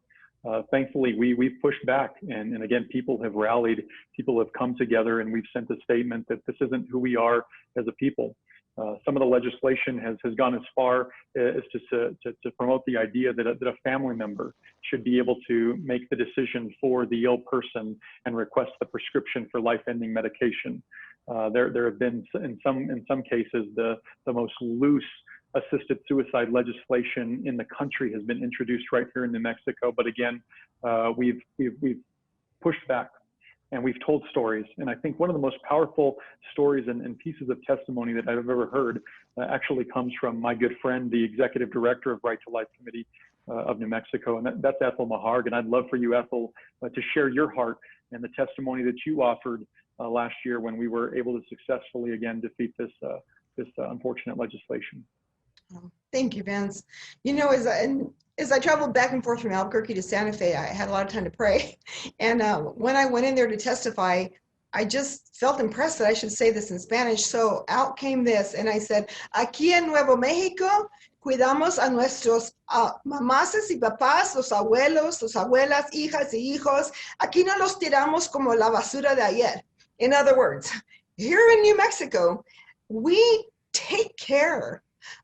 Thankfully, we've pushed back, and again, people have rallied, people have come together, and we've sent a statement that this isn't who we are as a people. Some of the legislation has gone as far as to promote the idea that a family member should be able to make the decision for the ill person and request the prescription for life-ending medication. There have been in some cases the most loose assisted suicide legislation in the country has been introduced right here in New Mexico. But again, we've pushed back. And we've told stories. And I think one of the most powerful stories and pieces of testimony that I've ever heard actually comes from my good friend, the executive director of Right to Life Committee of New Mexico. And that's Ethel Maharg. And I'd love for you, Ethel, to share your heart and the testimony that you offered last year when we were able to successfully, again, defeat this unfortunate legislation.
Thank you, Vince. You know, as I traveled back and forth from Albuquerque to Santa Fe, I had a lot of time to pray. And when I went in there to testify, I just felt impressed that I should say this in Spanish. So out came this, and I said, aquí en Nuevo Mexico, cuidamos a nuestros mamás y papás, los abuelos, las abuelas, hijas y hijos. Aquí no los tiramos como la basura de ayer. In other words, here in New Mexico, we take care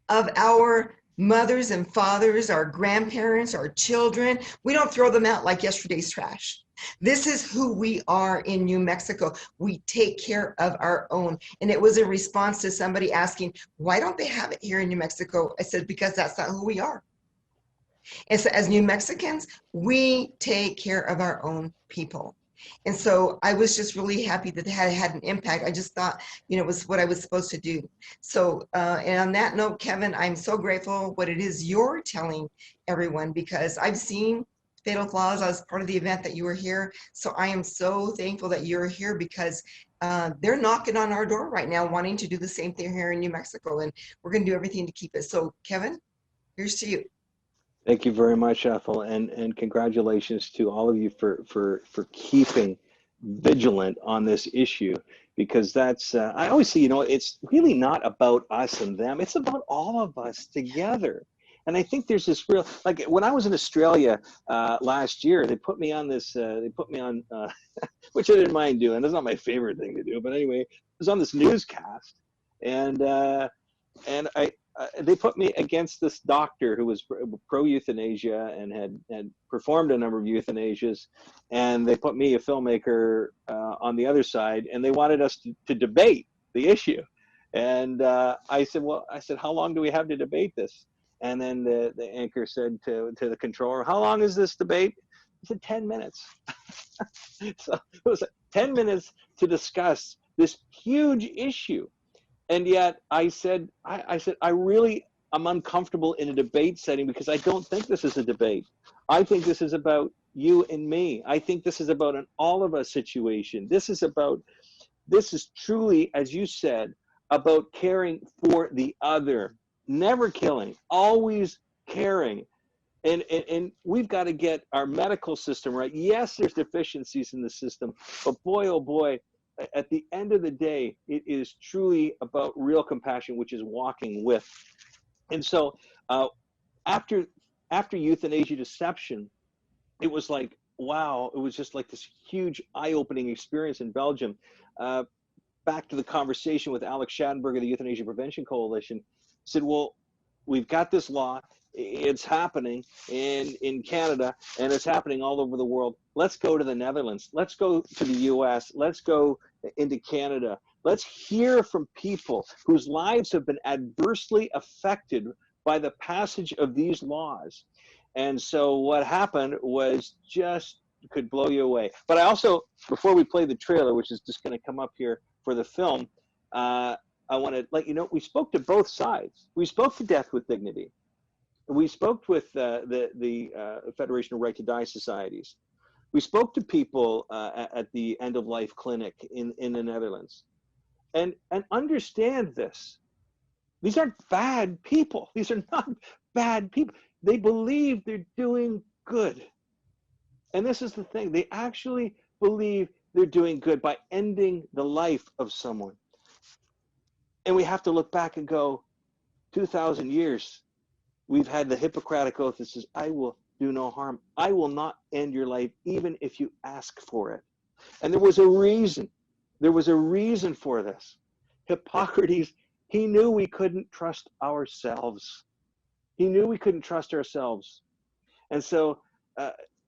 of our mothers and fathers, our grandparents, our children. We don't throw them out like yesterday's trash. This is who we are in New Mexico. We take care of our own. And it was a response to somebody asking, why don't they have it here in New Mexico? I said, because that's not who we are. And so as New Mexicans, we take care of our own people. And so I was just really happy that it had an impact. I just thought, you know, it was what I was supposed to do. So, and on that note, Kevin, I'm so grateful what it is you're telling everyone, because I've seen Fatal Flaws. I was part of the event that you were here. So I am so thankful that you're here, because they're knocking on our door right now, wanting to do the same thing here in New Mexico. And we're going to do everything to keep it. So Kevin, here's to you.
Thank you very much, Ethel, and congratulations to all of you for keeping vigilant on this issue, because that's I always say, you know, it's really not about us and them, it's about all of us together. And I think there's this real, like when I was in Australia last year, they put me on this which I didn't mind doing. That's not my favorite thing to do, but anyway, it was on this newscast, and they put me against this doctor who was pro-euthanasia and had performed a number of euthanasias, and they put me, a filmmaker, on the other side, and they wanted us to debate the issue. And I said, how long do we have to debate this? And then the anchor said to the controller, how long is this debate? He said, 10 minutes. So it was 10 minutes to discuss this huge issue. And yet I said, I'm uncomfortable in a debate setting, because I don't think this is a debate. I think this is about you and me. I think this is about an all of us situation. This is truly, as you said, about caring for the other, never killing, always caring. And we've got to get our medical system right. Yes, there's deficiencies in the system, but boy, oh boy, at the end of the day, it is truly about real compassion, which is walking with. And so after euthanasia deception, it was like, wow, it was just like this huge eye-opening experience in Belgium. Back to the conversation with Alex Schattenberg of the Euthanasia Prevention Coalition, said, well, we've got this law. It's happening in Canada, and it's happening all over the world. Let's go to the Netherlands. Let's go to the US. Let's go into Canada. Let's hear from people whose lives have been adversely affected by the passage of these laws. And so what happened was just could blow you away. But I also, before we play the trailer, which is just going to come up here for the film, I want to let you know, we spoke to both sides. We spoke to Death with Dignity. We spoke with the Federation of Right to Die Societies. We spoke to people at the End of Life Clinic in the Netherlands. And understand this. These aren't bad people. These are not bad people. They believe they're doing good. And this is the thing. They actually believe they're doing good by ending the life of someone. And we have to look back and go, 2,000 years, we've had the Hippocratic Oath that says, I will do no harm. I will not end your life, even if you ask for it. And there was a reason. There was a reason for this. Hippocrates, he knew we couldn't trust ourselves. He knew we couldn't trust ourselves. And so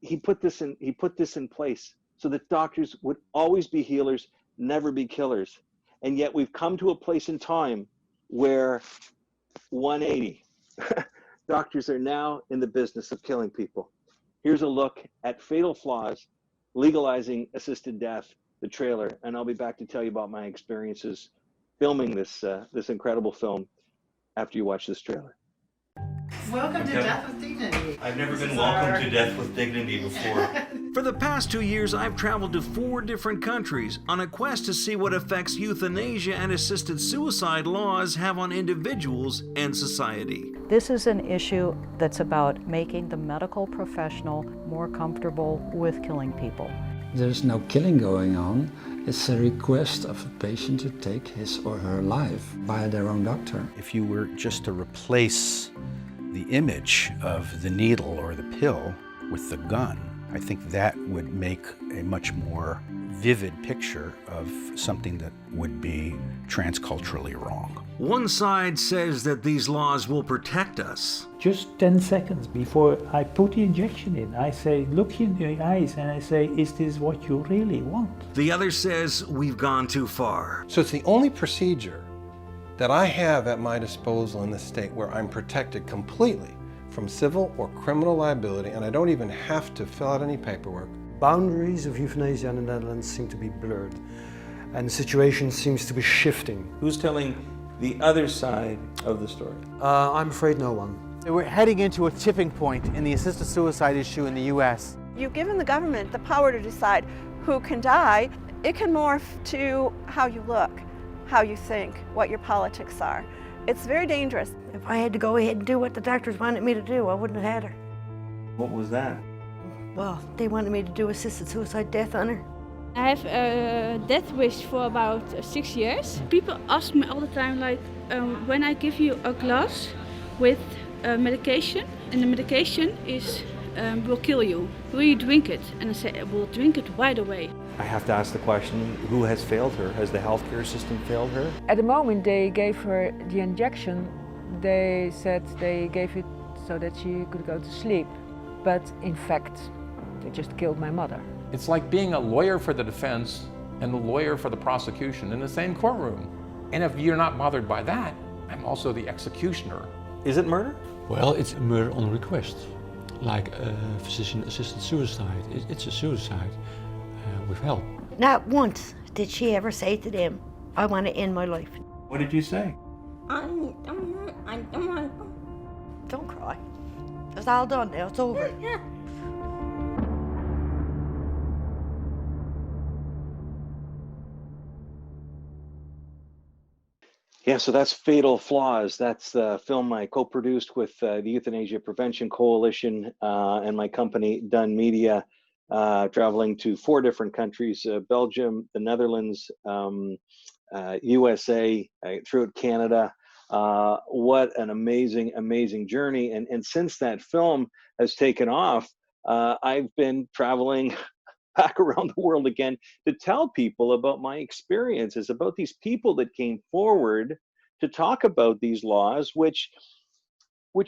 he put this in place so that doctors would always be healers, never be killers. And yet we've come to a place in time where 180. Doctors are now in the business of killing people. Here's a look at Fatal Flaws, legalizing assisted death, the trailer, and I'll be back to tell you about my experiences filming this incredible film after you watch this trailer.
Welcome to Death with Dignity.
I've never been welcomed to Death with Dignity before. For the past 2 years, I've traveled to 4 different countries on a quest to see what effects euthanasia and assisted suicide laws have on individuals and society.
This is an issue that's about making the medical professional more comfortable with killing people.
There's no killing going on. It's a request of a patient to take his or her life by their own doctor.
If you were just to replace the image of the needle or the pill with the gun, I think that would make a much more vivid picture of something that would be transculturally wrong.
One side says that these laws will protect us.
Just 10 seconds before I put the injection in, I say, look in the eyes and I say, is this what you really want?
The other says we've gone too far.
So it's the only procedure that I have at my disposal in this state where I'm protected completely from civil or criminal liability, and I don't even have to fill out any paperwork.
Boundaries of euthanasia in the Netherlands seem to be blurred, and the situation seems to be shifting.
Who's telling the other side of the story?
I'm afraid no one.
We're heading into a tipping point in the assisted suicide issue in the US.
You've given the government the power to decide who can die. It can morph to how you look, how you think, what your politics are. It's very dangerous.
If I had to go ahead and do what the doctors wanted me to do, I wouldn't have had her.
What was that?
Well, they wanted me to do assisted suicide death on her.
I have a death wish for about 6 years. People ask me all the time, like, when I give you a glass with medication, and the medication is will kill you, will you drink it? And I say, I will drink it right away.
I have to ask the question, who has failed her? Has the healthcare system failed her?
At the moment they gave her the injection, they said they gave it so that she could go to sleep. But in fact, they just killed my mother.
It's like being a lawyer for the defense and the lawyer for the prosecution in the same courtroom. And if you're not bothered by that, I'm also the executioner.
Is it murder?
Well, it's murder on request. Like physician-assisted suicide. It's a suicide with help.
Not once did she ever say to them, I want to end my life.
What did you say?
I don't want. Don't cry. It's all done now, it's over. Yeah.
Yeah, so that's Fatal Flaws. That's the film I co-produced with the Euthanasia Prevention Coalition and my company, Done Media, traveling to 4 different countries, Belgium, the Netherlands, USA, throughout Canada. What an amazing, amazing journey. And since that film has taken off, I've been traveling back around the world again to tell people about my experiences, about these people that came forward to talk about these laws, which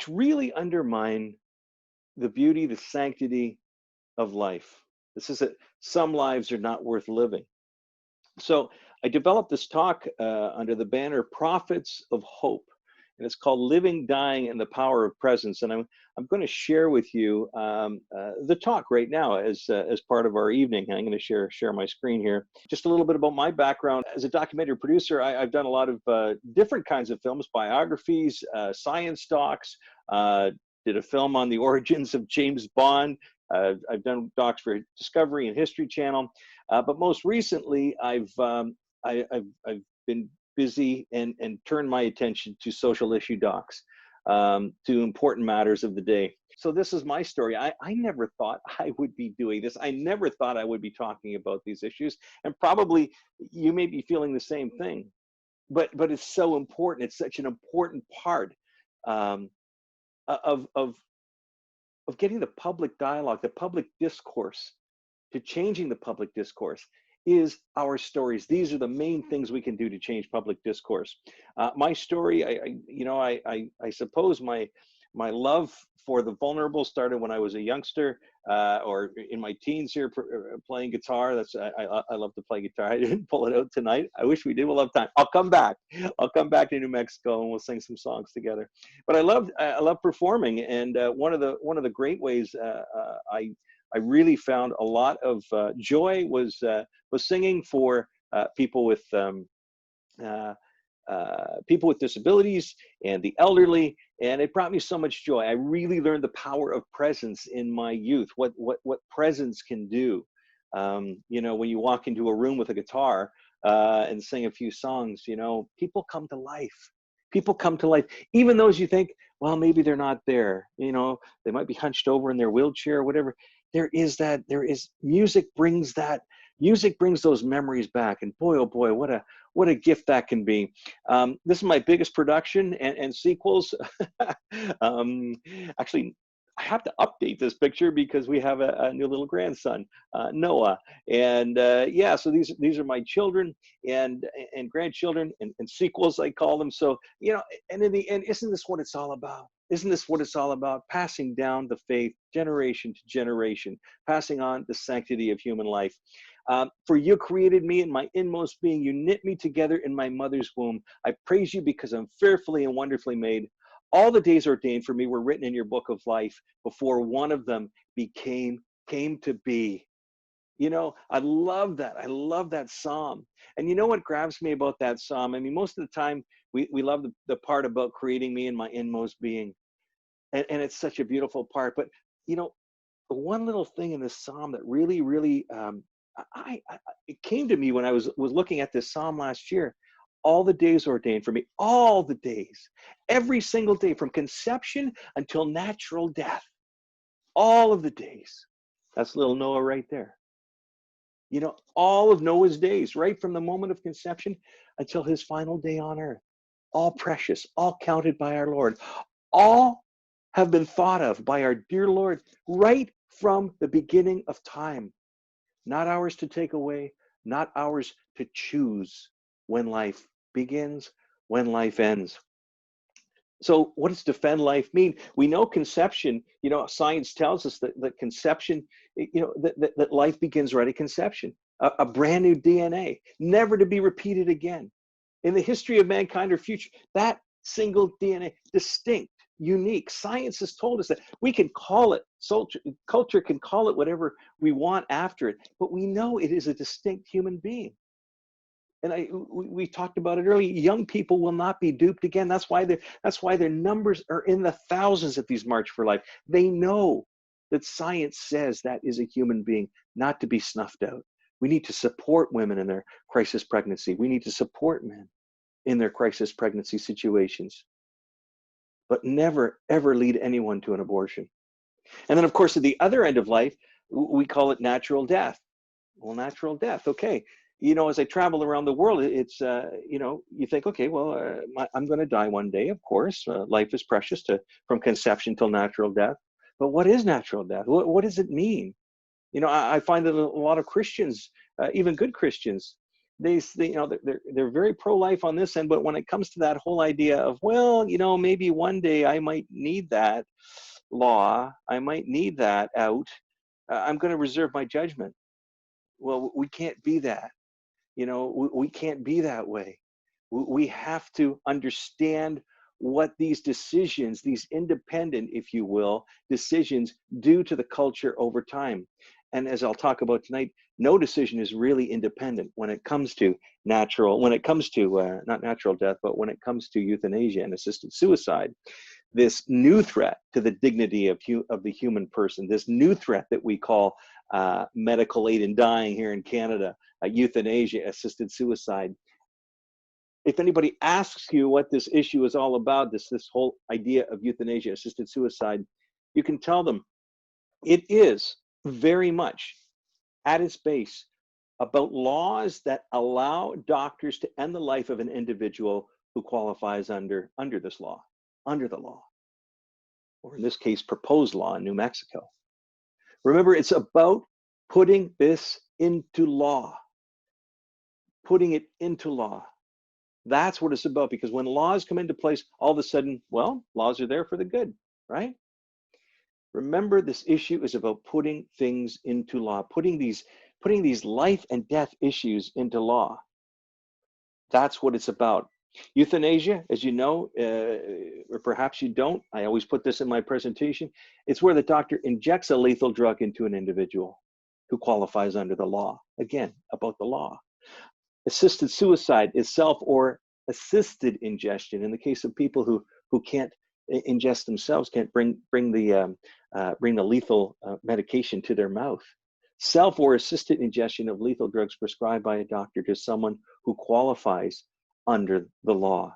really undermine the beauty, the sanctity of life. This is it. Some lives are not worth living. So I developed this talk under the banner Prophets of Hope, and it's called Living, Dying, and the Power of Presence. And I'm going to share with you the talk right now as part of our evening. And I'm going to share my screen here. Just a little bit about my background. As a documentary producer, I've done a lot of different kinds of films, biographies, science docs, did a film on the origins of James Bond. I've done docs for Discovery and History Channel. But most recently, I've been busy and turned my attention to social issue docs, to important matters of the day. So this is my story. I never thought I would be doing this. I never thought I would be talking about these issues. And probably you may be feeling the same thing, but it's so important. It's such an important part of getting the public dialogue, the public discourse, to changing the public discourse is our stories. These are the main things we can do to change public discourse. My story, I suppose my love for the vulnerable started when I was a youngster, or in my teens here, playing guitar. I love to play guitar. I didn't pull it out tonight. I wish we did. We'll have time. I'll come back to New Mexico and we'll sing some songs together. But I love performing, and one of the great ways I really found a lot of joy was singing for people with people with disabilities and the elderly, and it brought me so much joy. I really learned the power of presence in my youth, what presence can do. You know, when you walk into a room with a guitar and sing a few songs, you know, people come to life. People come to life, even those you think, well, maybe they're not there. You know, they might be hunched over in their wheelchair or whatever. There is music brings those memories back. And boy, oh boy, what a gift that can be. This is my biggest production and sequels. Actually, I have to update this picture because we have a new little grandson, Noah. And yeah, so these are my children and grandchildren and sequels, I call them. So, you know, and in the end, isn't this what it's all about? Isn't this what it's all about? Passing down the faith, generation to generation, passing on the sanctity of human life. For you created me in my inmost being. You knit me together in my mother's womb. I praise you because I'm fearfully and wonderfully made. All the days ordained for me were written in your book of life before one of them came to be. You know, I love that. I love that psalm. And you know what grabs me about that psalm? I mean, most of the time we love the part about creating me in my inmost being. And it's such a beautiful part. But, you know, the one little thing in this psalm that really, really, it came to me when I was looking at this psalm last year. All the days ordained for me, all the days, every single day from conception until natural death, all of the days. That's little Noah right there. You know, all of Noah's days, right from the moment of conception until his final day on earth, all precious, all counted by our Lord, all have been thought of by our dear Lord right from the beginning of time. Not ours to take away, not ours to choose when life begins, when life ends. So what does defend life mean? We know conception, you know, science tells us that conception, you know, that life begins right at conception, a brand new DNA, never to be repeated again. In the history of mankind or future, that single DNA, distinct, unique. Science has told us that we can call it, culture can call it whatever we want after it, but we know it is a distinct human being. And we talked about it earlier. Young people will not be duped again. That's why their numbers are in the thousands at these March for Life. They know that science says that is a human being, not to be snuffed out. We need to support women in their crisis pregnancy. We need to support men in their crisis pregnancy situations, but never, ever lead anyone to an abortion. And then, of course, at the other end of life, we call it natural death. Well, natural death, okay. You know, as I travel around the world, it's, you know, you think, okay, well, I'm going to die one day, of course. Life is precious from conception till natural death. But what is natural death? What does it mean? You know, I find that a lot of Christians, even good Christians, they you know, they're very pro-life on this end, but when it comes to that whole idea of, well, you know, maybe one day I might need that law, I might need that out, I'm going to reserve my judgment. Well, we can't be that. You know, we can't be that way. We have to understand what these decisions, these independent, if you will, decisions do to the culture over time. And as I'll talk about tonight, no decision is really independent when it comes to not natural death, but when it comes to euthanasia and assisted suicide. This new threat to the dignity of the human person, this new threat that we call medical aid in dying here in Canada, euthanasia, assisted suicide. If anybody asks you what this issue is all about, this whole idea of euthanasia, assisted suicide, you can tell them it is very much at its base about laws that allow doctors to end the life of an individual who qualifies under this law, under the law, or in this case, proposed law in New Mexico. Remember, it's about putting this into law, putting it into law. That's what it's about, because when laws come into place, all of a sudden, well, laws are there for the good, right? Remember, this issue is about putting things into law, putting these life and death issues into law. That's what it's about. Euthanasia, as you know, or perhaps you don't, I always put this in my presentation, it's where the doctor injects a lethal drug into an individual who qualifies under the law. Again, about the law. Assisted suicide is self or assisted ingestion in the case of people who can't ingest themselves, can't bring the lethal medication to their mouth. Self or assisted ingestion of lethal drugs prescribed by a doctor to someone who qualifies under the law.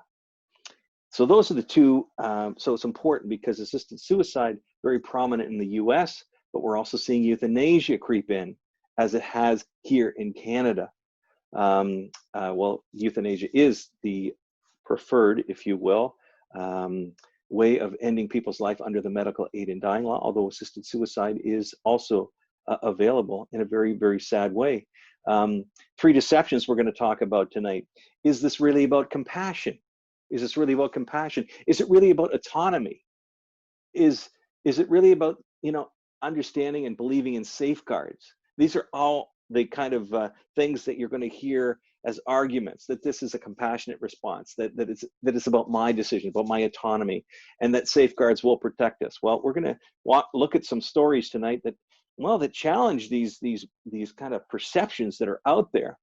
So those are the two. So it's important because assisted suicide, very prominent in the US, but we're also seeing euthanasia creep in as it has here in Canada. Well, euthanasia is the preferred, if you will, way of ending people's life under the medical aid in dying law, although assisted suicide is also available in a very, very sad way. Three deceptions we're going to talk about tonight. Is this really about compassion? Is this really about compassion? Is it really about autonomy? Is it really about, understanding and believing in safeguards? These are all the kind of things that you're going to hear as arguments, that this is a compassionate response, that it's about my decision, about my autonomy, and that safeguards will protect us. Well, we're going to look at some stories tonight that challenge these kind of perceptions that are out there.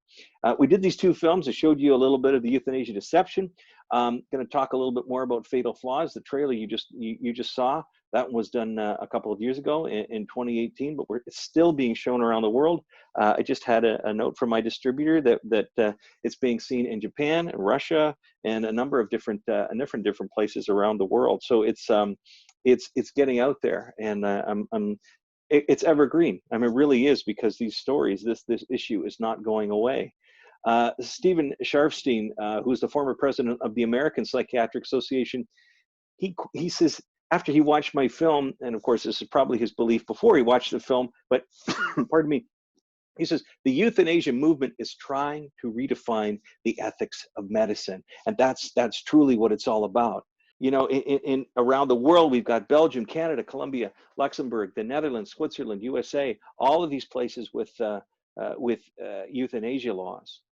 We did these two films. I showed you a little bit of the euthanasia deception. Going to talk a little bit more about Fatal Flaws. The trailer you just saw, that was done a couple of years ago in 2018, but it's still being shown around the world. I just had a note from my distributor that it's being seen in Japan, Russia, and a number of different places around the world. So it's getting out there, and it's evergreen. I mean, it really is, because these stories, this issue is not going away. Stephen Sharfstein, who's the former president of the American Psychiatric Association, he says, after he watched my film, and of course this is probably his belief before he watched the film, but pardon me, he says the euthanasia movement is trying to redefine the ethics of medicine, and that's truly what it's all about. In around the world, we've got Belgium, Canada, Colombia, Luxembourg, the Netherlands, Switzerland, USA, all of these places with euthanasia laws,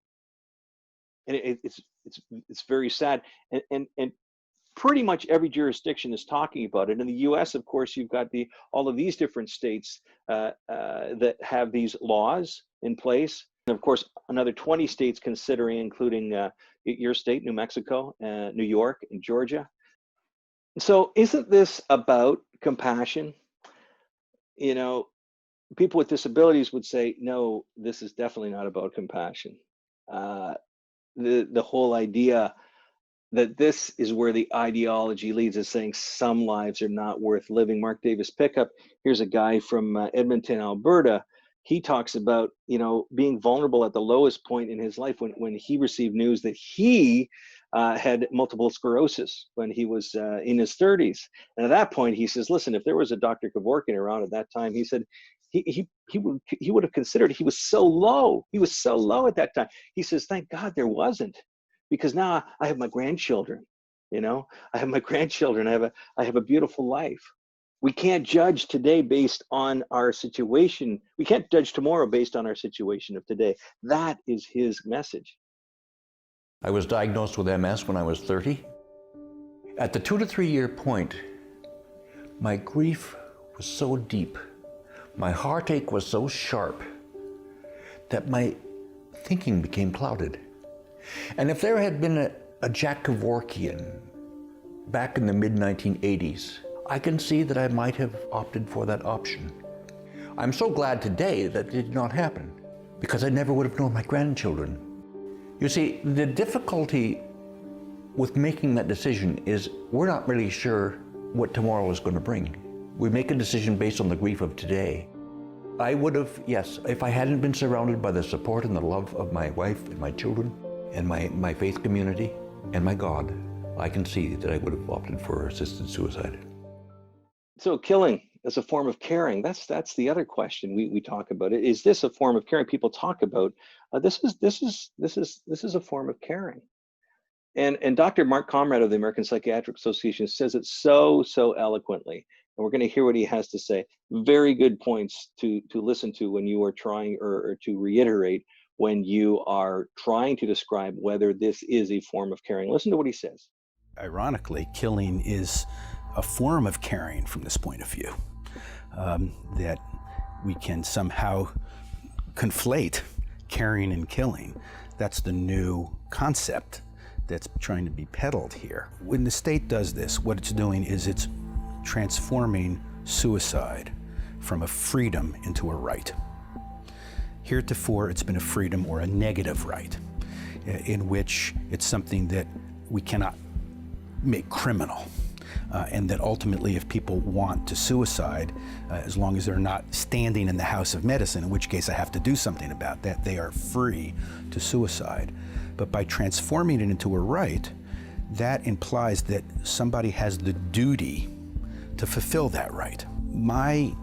and it's very sad, and pretty much every jurisdiction is talking about it. In the U.S., of course, you've got all of these different states that have these laws in place, and of course, another 20 states considering, including your state, New Mexico, New York, and Georgia. So isn't this about compassion? People with disabilities would say, no, this is definitely not about compassion. The whole idea that this is where the ideology leads is saying some lives are not worth living. Mark Davis Pickup, here's a guy from Edmonton, Alberta. He talks about, being vulnerable at the lowest point in his life when he received news that he had multiple sclerosis when he was in his 30s. And at that point, he says, listen, if there was a Dr. Kevorkian around at that time, he said, he would have considered he was so low. He was so low at that time. He says, thank God there wasn't, because now I have my grandchildren. I have my grandchildren. I have a beautiful life. We can't judge today based on our situation. We can't judge tomorrow based on our situation of today. That is his message.
I was diagnosed with MS when I was 30. At the 2 to 3 year point, my grief was so deep, my heartache was so sharp, that my thinking became clouded. And if there had been a Jack Kevorkian back in the mid-1980s, I can see that I might have opted for that option. I'm so glad today that it did not happen, because I never would have known my grandchildren. You see, the difficulty with making that decision is we're not really sure what tomorrow is going to bring. We make a decision based on the grief of today. I would have, yes, if I hadn't been surrounded by the support and the love of my wife and my children and my faith community and my God, I can see that I would have opted for assisted suicide.
So killing as a form of caring, that's the other question we talk about. Is this a form of caring? People talk about this is a form of caring. And Dr. Mark Comrade of the American Psychiatric Association says it so eloquently. And we're going to hear what he has to say. Very good points to listen to when you are trying or to reiterate when you are trying to describe whether this is a form of caring. Listen to what he says.
Ironically, killing is a form of caring from this point of view, that we can somehow conflate caring and killing. That's the new concept that's trying to be peddled here. When the state does this, what it's doing is it's transforming suicide from a freedom into a right. Heretofore, it's been a freedom or a negative right, in which it's something that we cannot make criminal. And that ultimately, if people want to suicide, as long as they're not standing in the house of medicine, in which case I have to do something about that, they are free to suicide. But by transforming it into a right, that implies that somebody has the duty to fulfill that right. My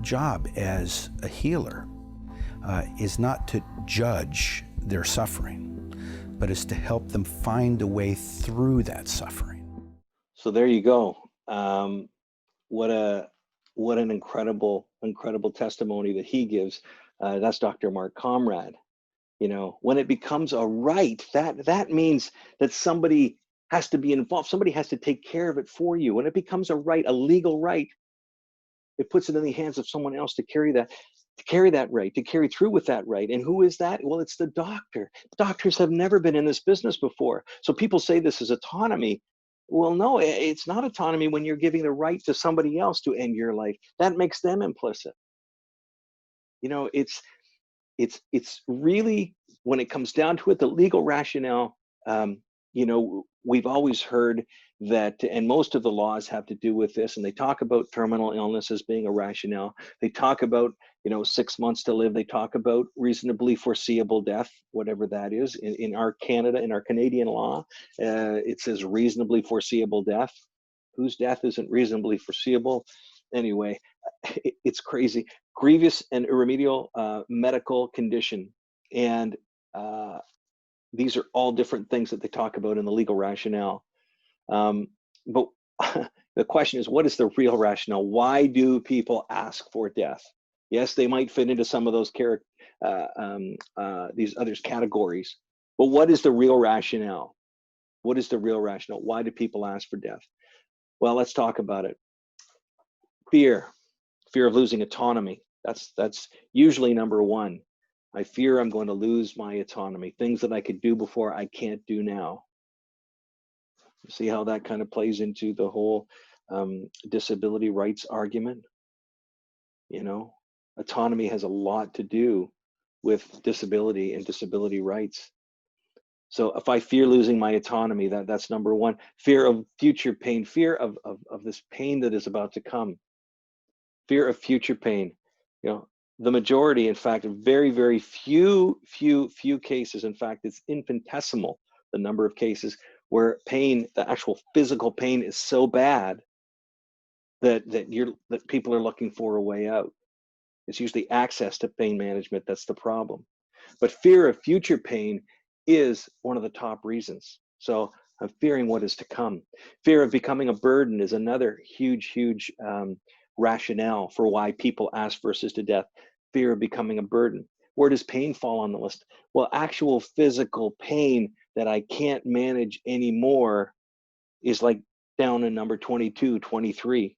job as a healer is not to judge their suffering, but is to help them find a way through that suffering.
So there you go. What an incredible testimony that he gives. That's Dr. Mark Comrade. You know, when it becomes a right, that means that somebody has to be involved. Somebody has to take care of it for you. When it becomes a right, a legal right, it puts it in the hands of someone else to carry that right, to carry through with that right. And who is that? Well, it's the doctor. Doctors have never been in this business before. So people say this is autonomy. Well, no, it's not autonomy when you're giving the right to somebody else to end your life. That makes them implicit. You know, it's really, when it comes down to it, the legal rationale, you know, we've always heard that, and most of the laws have to do with this, and they talk about terminal illness as being a rationale. They talk about, you know, 6 months to live. They talk about reasonably foreseeable death, whatever that is. In our Canadian law, it says reasonably foreseeable death. Whose death isn't reasonably foreseeable? Anyway, it's crazy. Grievous and irremediable medical condition. And these are all different things that they talk about in the legal rationale. But the question is, what is the real rationale? Why do people ask for death? Yes, they might fit into some of those these others categories, but what is the real rationale? What is the real rationale? Why do people ask for death? Well, let's talk about it. Fear of losing autonomy. That's usually number one. I fear I'm going to lose my autonomy. Things that I could do before, I can't do now. See how that kind of plays into the whole disability rights argument? You know, autonomy has a lot to do with disability and disability rights. So if I fear losing my autonomy, that's number one. Fear of future pain, fear of this pain that is about to come. Fear of future pain. You know, the majority, in fact, very, very few cases, in fact, it's infinitesimal, the number of cases where pain, the actual physical pain, is so bad that people are looking for a way out. It's usually access to pain management that's the problem. But fear of future pain is one of the top reasons. So I'm fearing what is to come. Fear of becoming a burden is another huge rationale for why people ask for assisted death. Fear of becoming a burden. Where does pain fall on the list? Well, actual physical pain that I can't manage anymore is like down in number 22, 23.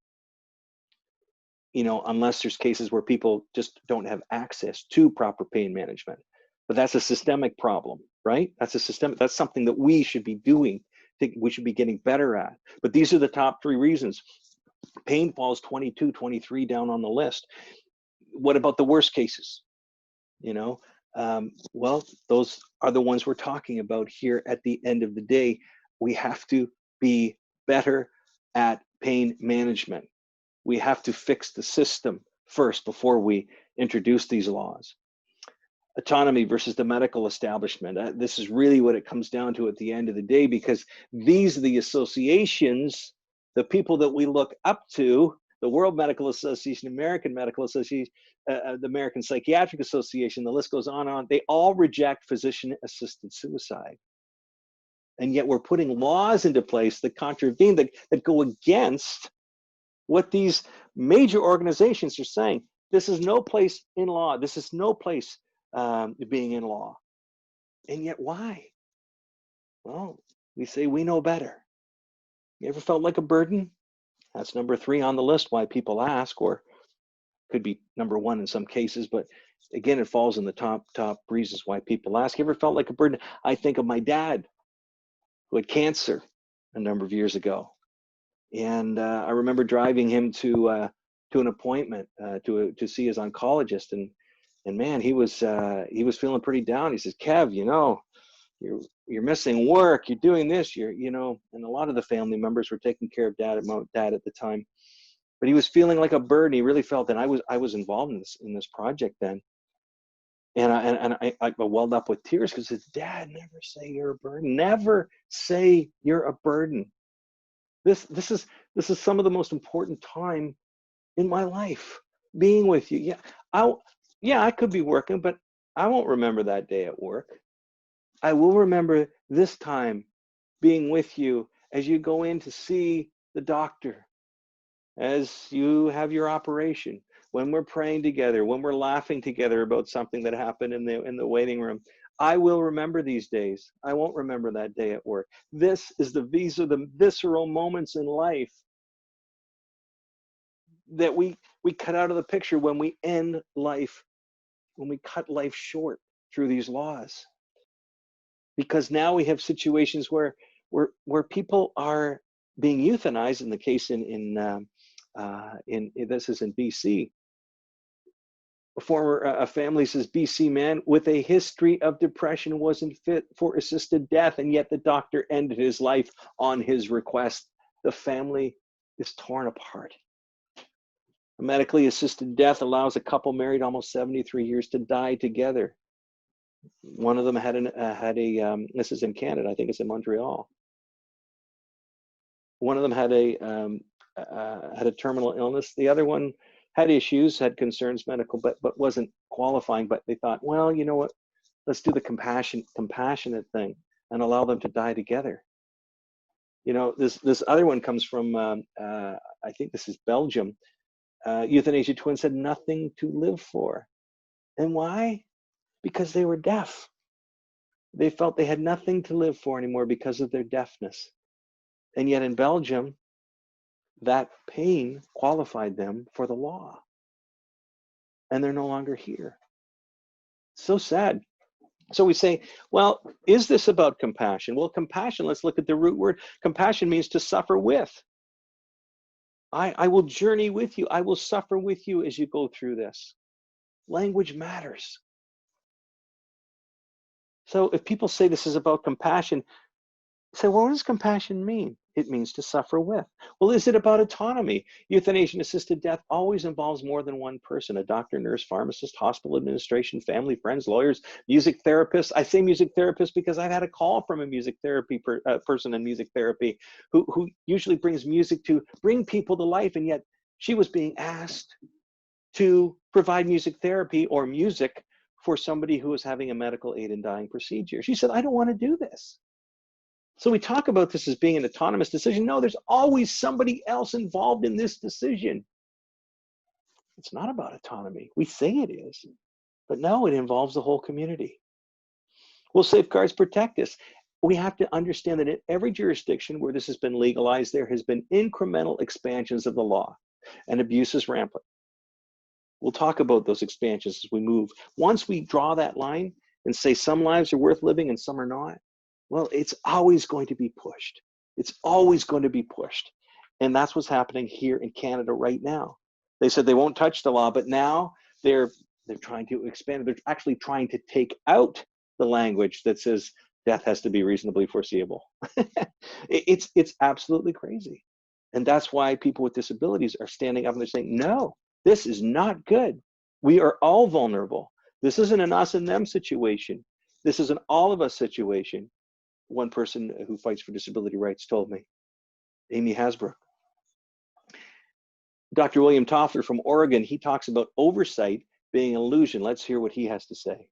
You know, unless there's cases where people just don't have access to proper pain management. But that's a systemic problem, right? That's something that we should be doing, we should be getting better at. But these are the top three reasons. Pain falls 22, 23 down on the list. What about the worst cases? You know, well, those are the ones we're talking about here at the end of the day. We have to be better at pain management. We have to fix the system first before we introduce these laws. Autonomy versus the medical establishment. This is really what it comes down to at the end of the day, because these are the associations, the people that we look up to, the World Medical Association, American Medical Association, the American Psychiatric Association, the list goes on. They all reject physician-assisted suicide. And yet we're putting laws into place that contravene, that go against what these major organizations are saying. This is no place in law. This is no place being in law. And yet why? Well, we say we know better. You ever felt like a burden? That's number 3 on the list, why people ask, or could be number 1 in some cases, but again, it falls in the top reasons why people ask. You ever felt like a burden? I think of my dad. who had cancer a number of years ago. And I remember driving him to an appointment to see his oncologist, and man, he was feeling pretty down. He says, "Kev, you know, you're missing work. You're doing this. And a lot of the family members were taking care of dad at the time, but he was feeling like a burden. He really felt, and I was involved in this project then, and I welled up with tears because his dad, never say you're a burden. Never say you're a burden. This is some of the most important time in my life, being with you. I could be working, but I won't remember that day at work. I will remember this time being with you as you go in to see the doctor, as you have your operation, when we're praying together, when we're laughing together about something that happened in the waiting room. I will remember these days. I won't remember that day at work. These are the visceral moments in life that we cut out of the picture when we end life, when we cut life short through these laws. Because now we have situations where people are being euthanized. In the case in this is in BC. A family says, BC man with a history of depression wasn't fit for assisted death, and yet the doctor ended his life on his request. The family is torn apart. A medically assisted death allows a couple married almost 73 years to die together. One of them had a this is in Canada, I think it's in Montreal. One of them had a terminal illness. The other one had issues, had concerns medical, but wasn't qualifying. But they thought, well, you know what? Let's do the compassionate thing and allow them to die together. You know, this other one comes from I think this is Belgium. Euthanasia twins had nothing to live for. And why? Because they were deaf. They felt they had nothing to live for anymore because of their deafness. And yet in Belgium, that pain qualified them for the law. And they're no longer here. So sad. So we say, well, is this about compassion? Well, compassion, let's look at the root word. Compassion means to suffer with. I will journey with you. I will suffer with you as you go through this. Language matters. So if people say this is about compassion, say, well, what does compassion mean? It means to suffer with. Well, is it about autonomy? Euthanasia-assisted death always involves more than one person: a doctor, nurse, pharmacist, hospital administration, family, friends, lawyers, music therapists. I say music therapist because I've had a call from a music therapy person in music therapy who usually brings music to bring people to life, and yet she was being asked to provide music therapy or music for somebody who was having a medical aid in dying procedure. She said, I don't want to do this. So we talk about this as being an autonomous decision. No, there's always somebody else involved in this decision. It's not about autonomy. We say it is, but no, it involves the whole community. Well, safeguards protect us. We have to understand that in every jurisdiction where this has been legalized, there has been incremental expansions of the law, and abuse is rampant. We'll talk about those expansions as we move. Once we draw that line and say some lives are worth living and some are not, well, it's always going to be pushed. It's always going to be pushed. And that's what's happening here in Canada right now. They said they won't touch the law, but now they're trying to expand it. They're actually trying to take out the language that says death has to be reasonably foreseeable. It's absolutely crazy. And that's why people with disabilities are standing up and they're saying, no, this is not good. We are all vulnerable. This isn't an us and them situation. This is an all of us situation. One person who fights for disability rights told me, Amy Hasbrook. Dr. William Toffler from Oregon, he talks about oversight being an illusion. Let's hear what he has to say.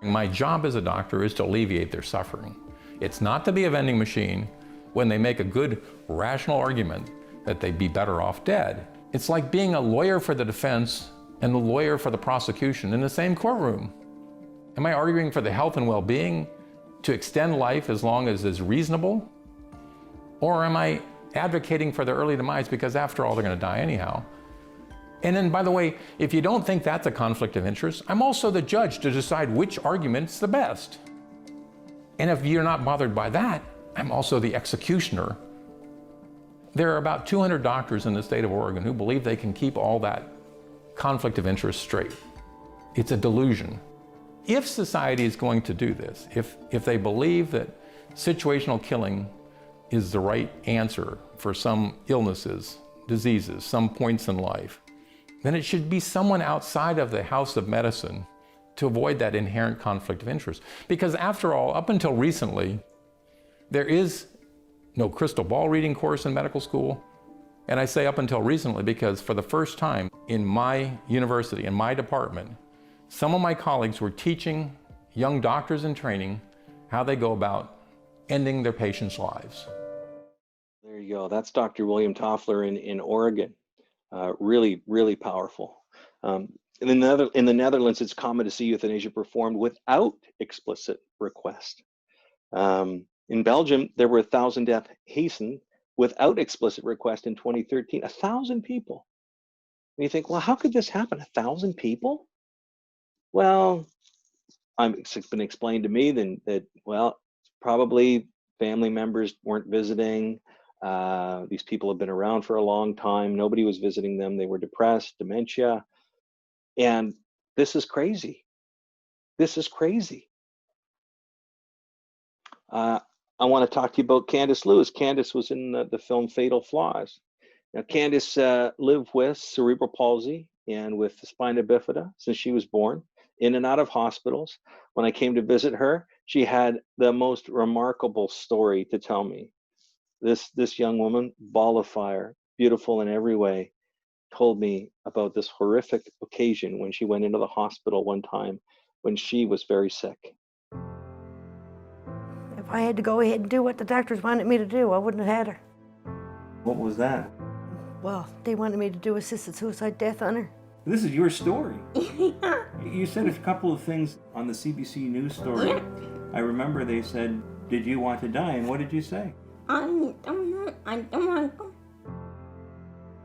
My job as a doctor is to alleviate their suffering. It's not to be a vending machine when they make a good, rational argument that they'd be better off dead. It's like being a lawyer for the defense and the lawyer for the prosecution in the same courtroom. Am I arguing for the health and well-being to extend life as long as is reasonable? Or am I advocating for their early demise because after all, they're going to die anyhow? And then, by the way, if you don't think that's a conflict of interest, I'm also the judge to decide which argument's the best. And if you're not bothered by that, I'm also the executioner. There are about 200 doctors in the state of Oregon who believe they can keep all that conflict of interest straight. It's a delusion. If society is going to do this, if they believe that situational killing is the right answer for some illnesses, diseases, some points in life, then it should be someone outside of the house of medicine to avoid that inherent conflict of interest. Because after all, up until recently, there is no crystal ball reading course in medical school. And I say up until recently because for the first time in my university, in my department, some of my colleagues were teaching young doctors in training how they go about ending their patients' lives.
There you go. That's Dr. William Toffler in Oregon. Really, really powerful. In the Netherlands, it's common to see euthanasia performed without explicit request. In Belgium, there were 1,000 deaths hastened without explicit request in 2013. 1,000 people. And you think, well, how could this happen? 1,000 people? Well, it's been explained to me then that, well, probably family members weren't visiting. These people have been around for a long time. Nobody was visiting them. They were depressed, dementia. And this is crazy. This is crazy. I want to talk to you about Candace Lewis. Candace was in the film Fatal Flaws. Now, Candace lived with cerebral palsy and with spina bifida since she was born, in and out of hospitals. When I came to visit her, she had the most remarkable story to tell me. This young woman, ball of fire, beautiful in every way, told me about this horrific occasion when she went into the hospital one time when she was very sick.
If I had to go ahead and do what the doctors wanted me to do, I wouldn't have had her.
What was that?
Well, they wanted me to do assisted suicide death on her.
This is your story. You said a couple of things on the CBC News story. I remember they said, did you want to die? And what did you say?
I don't want to.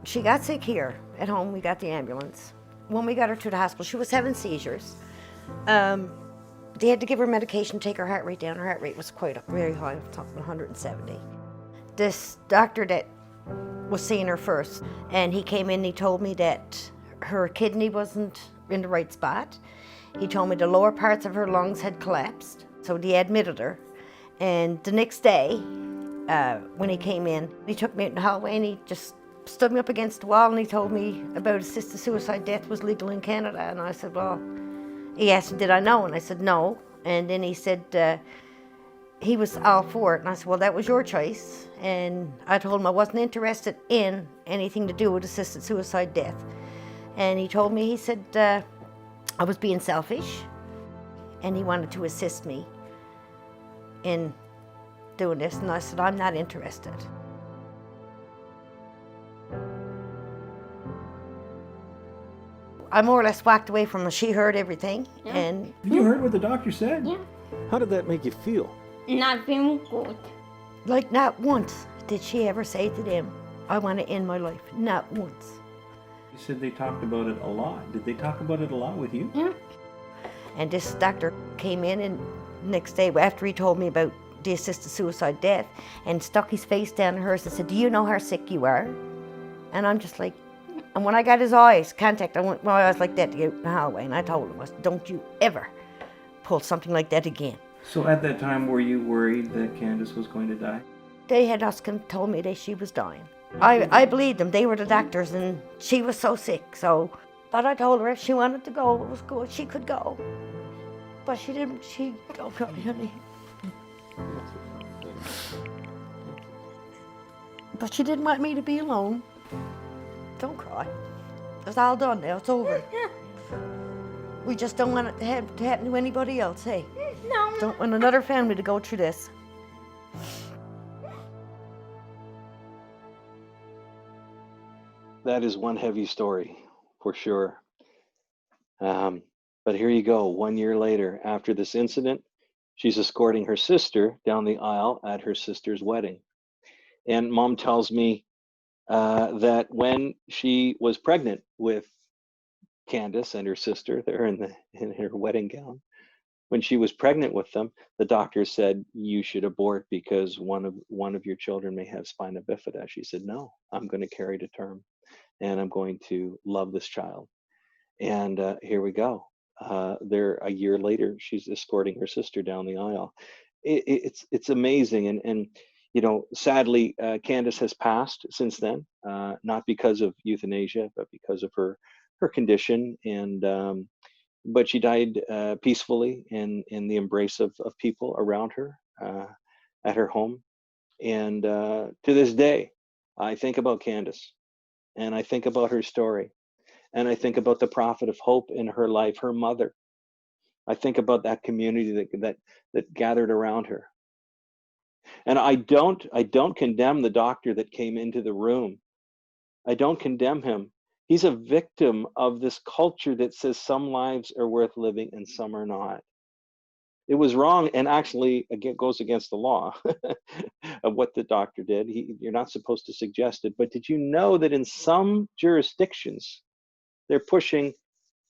She got sick here at home. We got the ambulance. When we got her to the hospital, she was having seizures. They had to give her medication, take her heart rate down. Her heart rate was very high, top of 170. This doctor that was seeing her first, and he came in and he told me that her kidney wasn't in the right spot. He told me the lower parts of her lungs had collapsed, so they admitted her. And the next day, when he came in, he took me out in the hallway and he just stood me up against the wall and he told me about assisted suicide death was legal in Canada. And I said, well, he asked, did I know? And I said, no. And then he said, he was all for it. And I said, well, that was your choice. And I told him I wasn't interested in anything to do with assisted suicide death. And he told me, he said, I was being selfish and he wanted to assist me in doing this. And I said, I'm not interested. I more or less walked away from her. She heard everything.
Yeah.
And
You heard what the doctor said?
Yeah.
How did that make you feel?
Not feeling good. Like not once did she ever say to them, I want to end my life. Not once.
You said they talked about it a lot. Did they talk about it a lot with you?
Yeah. And this doctor came in and next day after he told me about the assisted suicide death and stuck his face down in hers and said, do you know how sick you are? And I'm just like, and when I got his eyes contact, I went, well, I was like that to get out in the hallway, and I told him, I said, don't you ever pull something like that again.
So at that time, were you worried that Candace was going to die?
They had told me that she was dying. I believed them. They were the doctors, and she was so sick. So, but I told her if she wanted to go, it was good. She could go. But she didn't. Oh, honey. But she didn't want me to be alone. Don't cry. It's all done now. It's over. We just don't want it to happen to anybody else, hey? No. Don't want another family to go through this.
That is one heavy story, for sure. But here you go. 1 year later, after this incident, she's escorting her sister down the aisle at her sister's wedding. And Mom tells me that when she was pregnant with Candace and her sister, they're in her wedding gown, When she was pregnant with them, the doctor said, you should abort because one of your children may have spina bifida. She said, no, I'm going to carry to term and I'm going to love this child. And here we go. There, a year later, she's escorting her sister down the aisle. It's amazing. And you know, sadly, Candace has passed since then, not because of euthanasia, but because of her condition. And but she died peacefully in the embrace of people around her at her home. And to this day, I think about Candace, and I think about her story, and I think about the prophet of hope in her life, her mother. I think about that community that gathered around her. And I don't condemn the doctor that came into the room. I don't condemn him. He's a victim of this culture that says some lives are worth living and some are not. It was wrong, and actually again goes against the law of what the doctor did. You're not supposed to suggest it. But did you know that in some jurisdictions they're pushing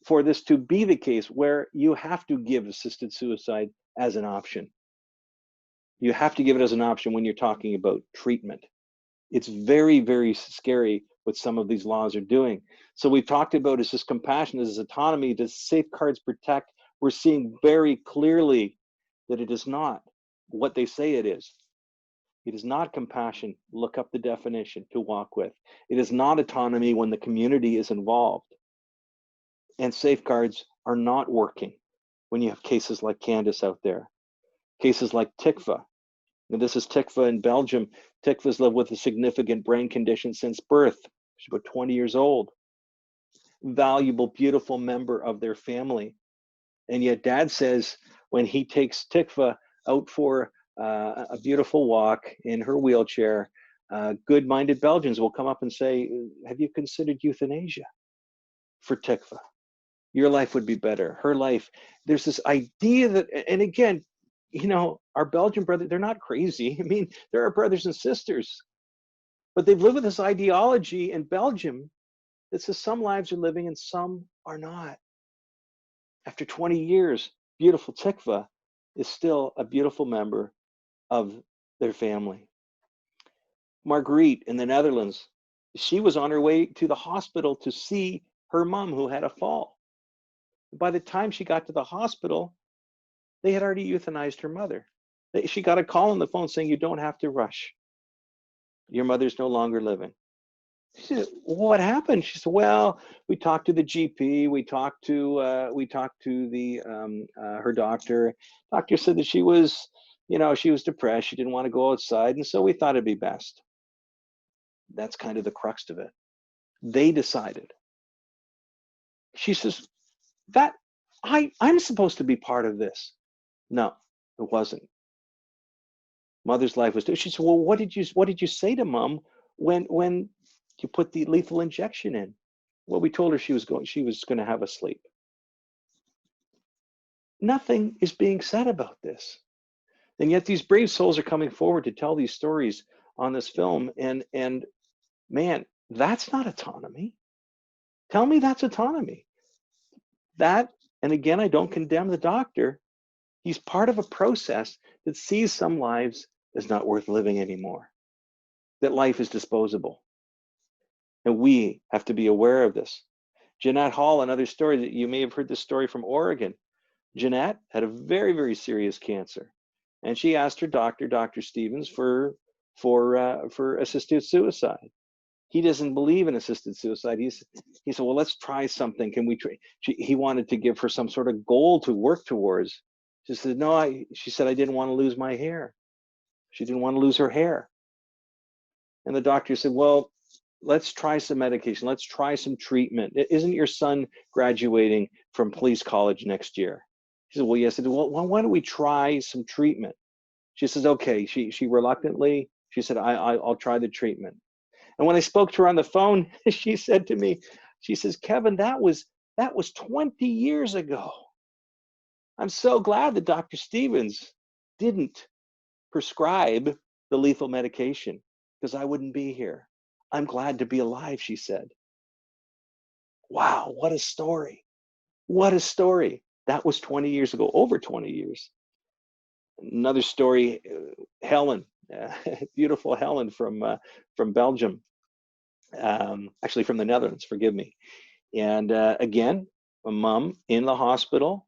for this to be the case, where you have to give assisted suicide as an option? You have to give it as an option when you're talking about treatment. It's very, very scary what some of these laws are doing. So we've talked about, is this compassion, is this autonomy, does safeguards protect? We're seeing very clearly that it is not what they say it is. It is not compassion. Look up the definition, to walk with. It is not autonomy when the community is involved. And safeguards are not working when you have cases like Candace out there. Cases like Tikva. And this is Tikva in Belgium. Tikva's lived with a significant brain condition since birth. She's about 20 years old. Valuable, beautiful member of their family. And yet dad says when he takes Tikva out for a beautiful walk in her wheelchair, good-minded Belgians will come up and say, have you considered euthanasia for Tikva? Your life would be better. Her life. There's this idea that, and again, you know, our Belgian brothers, they're not crazy. I mean, they're our brothers and sisters. But they've lived with this ideology in Belgium that says some lives are living and some are not. After 20 years, beautiful Tikva is still a beautiful member of their family. Marguerite in the Netherlands, she was on her way to the hospital to see her mom who had a fall. By the time she got to the hospital, they had already euthanized her mother. She got a call on the phone saying, you don't have to rush. Your mother's no longer living. She said, what happened? She said, well, we talked to the GP, we talked to the her doctor. Doctor said that she was, you know, she was depressed, she didn't want to go outside, and so we thought it'd be best. That's kind of the crux of it. They decided. She says, that I'm supposed to be part of this. No, it wasn't. Mother's life was. She said, well, what did you say to mom when you put the lethal injection in? Well, we told her she was going to have a sleep. Nothing is being said about this. And yet these brave souls are coming forward to tell these stories on this film. And man, that's not autonomy. Tell me that's autonomy. That, and again, I don't condemn the doctor. He's part of a process that sees some lives as not worth living anymore, that life is disposable. And we have to be aware of this. Jeanette Hall, another story that you may have heard this story from Oregon. Jeanette had a very, very serious cancer. And she asked her doctor, Dr. Stevens, for assisted suicide. He doesn't believe in assisted suicide. He said, well, let's try something. Can we try? He wanted to give her some sort of goal to work towards. She said, no, she said, I didn't want to lose my hair. She didn't want to lose her hair. And the doctor said, well, let's try some medication. Let's try some treatment. Isn't your son graduating from police college next year? She said, well, yes. I said, well, why don't we try some treatment? She says, okay. She reluctantly, she said, I'll try the treatment. And when I spoke to her on the phone, she said to me, she says, Kevin, that was 20 years ago. I'm so glad that Dr. Stevens didn't prescribe the lethal medication because I wouldn't be here. I'm glad to be alive, she said. Wow, what a story. What a story. That was 20 years ago, over 20 years. Another story, Helen, beautiful Helen from Belgium, actually from the Netherlands, forgive me. And again, a mom in the hospital,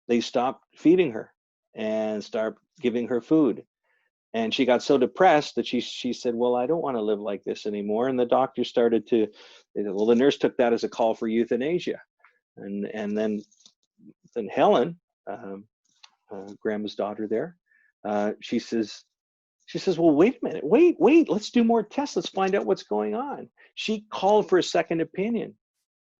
they stopped feeding her and start giving her food. And she got so depressed that she said, well, I don't want to live like this anymore. And the doctor started to, well, the nurse took that as a call for euthanasia. And then Helen, grandma's daughter there, she says, well, wait a minute, wait, let's do more tests. Let's find out what's going on. She called for a second opinion.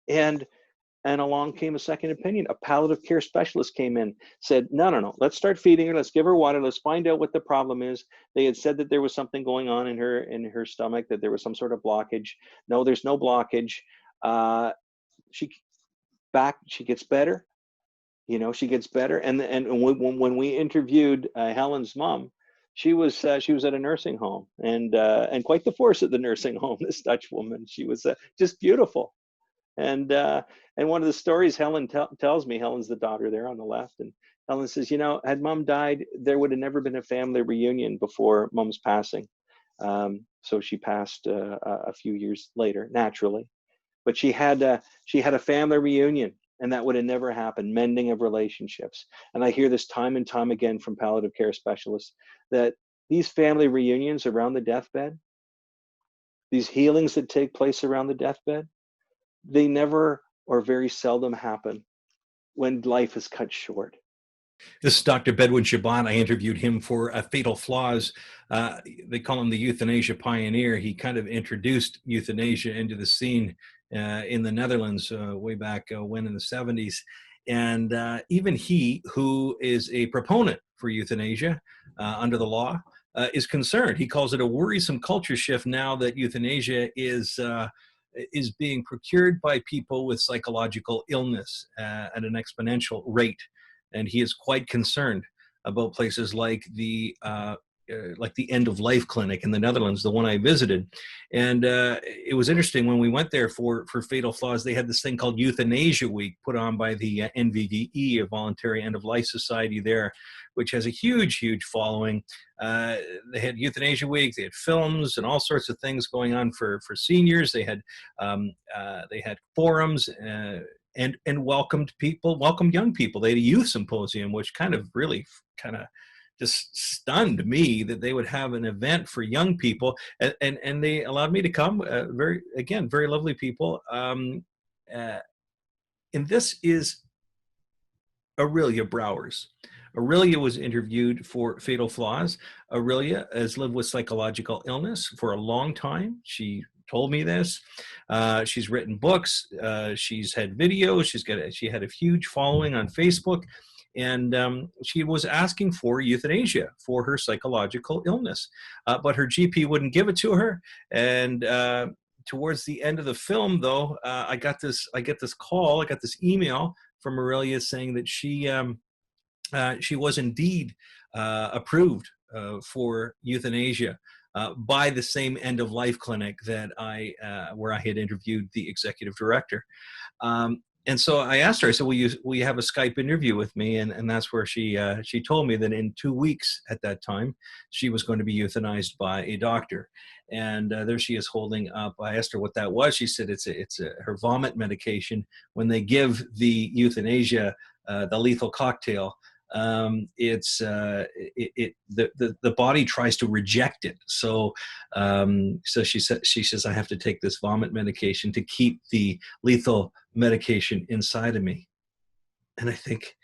And along came a second opinion. A palliative care specialist came in, said, no, let's start feeding her. Let's give her water. Let's find out what the problem is. They had said that there was something going on in her stomach, that there was some sort of blockage. No, there's no blockage. She gets better. She gets better. And when we interviewed Helen's mom, she was at a nursing home, and quite the force at the nursing home. This Dutch woman, she was just beautiful. And one of the stories Helen tells me, Helen's the daughter there on the left, and Helen says, had mom died, there would have never been a family reunion before mom's passing. So she passed a few years later, naturally, but she had a family reunion, and that would have never happened. Mending of relationships. And I hear this time and time again from palliative care specialists, that these family reunions around the deathbed, these healings that take place around the deathbed, they never or very seldom happen when life is cut short.
This is Dr. Bedouin Shaban. I interviewed him for Fatal Flaws. They call him the euthanasia pioneer. He kind of introduced euthanasia into the scene in the Netherlands way back when in the 70s. And even he, who is a proponent for euthanasia under the law, is concerned. He calls it a worrisome culture shift now that euthanasia is being procured by people with psychological illness at an exponential rate. And he is quite concerned about places like the End of Life Clinic in the Netherlands, the one I visited. And it was interesting when we went there for Fatal Flaws. They had this thing called Euthanasia Week put on by the NVDE, a voluntary end of life society there, which has a huge following. They had Euthanasia Week. They had films and all sorts of things going on for seniors. They had forums. And welcomed young people. They had a youth symposium, which kind of just stunned me that they would have an event for young people. And they allowed me to come. Very lovely people. And this is Aurelia Brouwers. Aurelia was interviewed for Fatal Flaws. Aurelia has lived with psychological illness for a long time. She told me this. She's written books. She's had videos. She had a huge following on Facebook, and she was asking for euthanasia for her psychological illness, but her GP wouldn't give it to her. And towards the end of the film, though, I get this email from Aurelia saying that she was indeed approved for euthanasia by the same End of Life clinic that where I had interviewed the executive director. And so I asked her, I said, will you have a Skype interview with me? And that's where she told me that in 2 weeks at that time, she was going to be euthanized by a doctor. And there she is holding up. I asked her what that was. She said it's her vomit medication. When they give the euthanasia, the lethal cocktail, the body tries to reject it. So she says I have to take this vomit medication to keep the lethal medication inside of me. And I think,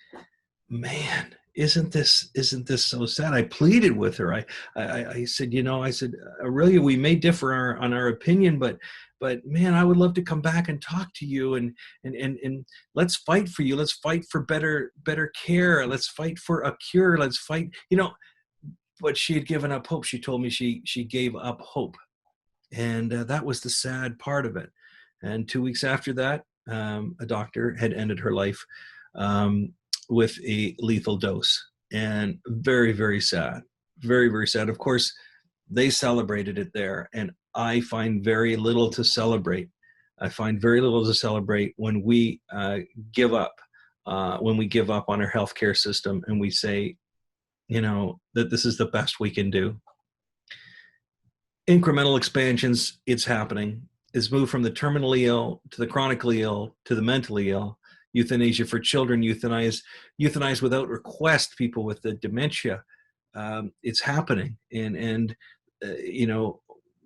man, isn't this so sad? I pleaded with her. I said, Aurelia, we may differ on our opinion, but man, I would love to come back and talk to you and let's fight for you. Let's fight for better care. Let's fight for a cure. Let's fight, but she had given up hope. She told me she gave up hope. And that was the sad part of it. And 2 weeks after that, a doctor had ended her life with a lethal dose. And very, very sad. Very, very sad. Of course, they celebrated it there. And I find very little to celebrate. I find very little to celebrate when we give up when we give up on our healthcare system and we say, that this is the best we can do. Incremental expansions, it's happening. It's moved from the terminally ill to the chronically ill to the mentally ill. Euthanasia for children, euthanize without request people with the dementia. It's happening. And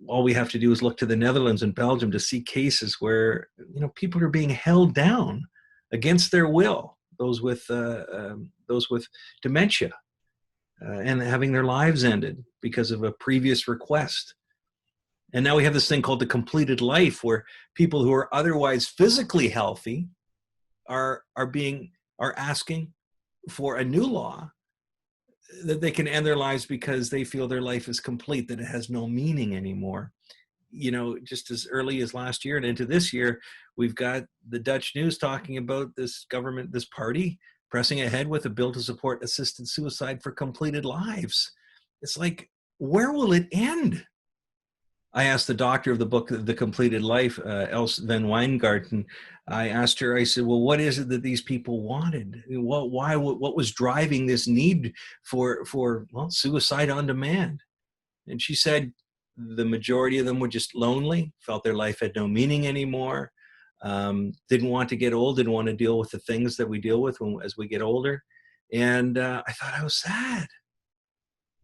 all we have to do is look to the Netherlands and Belgium to see cases where, people are being held down against their will, those with dementia, and having their lives ended because of a previous request. And now we have this thing called the completed life, where people who are otherwise physically healthy are asking for a new law that they can end their lives because they feel their life is complete, that it has no meaning anymore. Just as early as last year and into this year, we've got the Dutch news talking about this government, this party, pressing ahead with a bill to support assisted suicide for completed lives. It's like, where will it end? I asked the doctor of the book, The Completed Life, Els van Wijngaarden, I asked her, I said, well, what is it that these people wanted? What was driving this need for suicide on demand? And she said the majority of them were just lonely, felt their life had no meaning anymore, didn't want to get old, didn't want to deal with the things that we deal with as we get older. And I thought, how sad.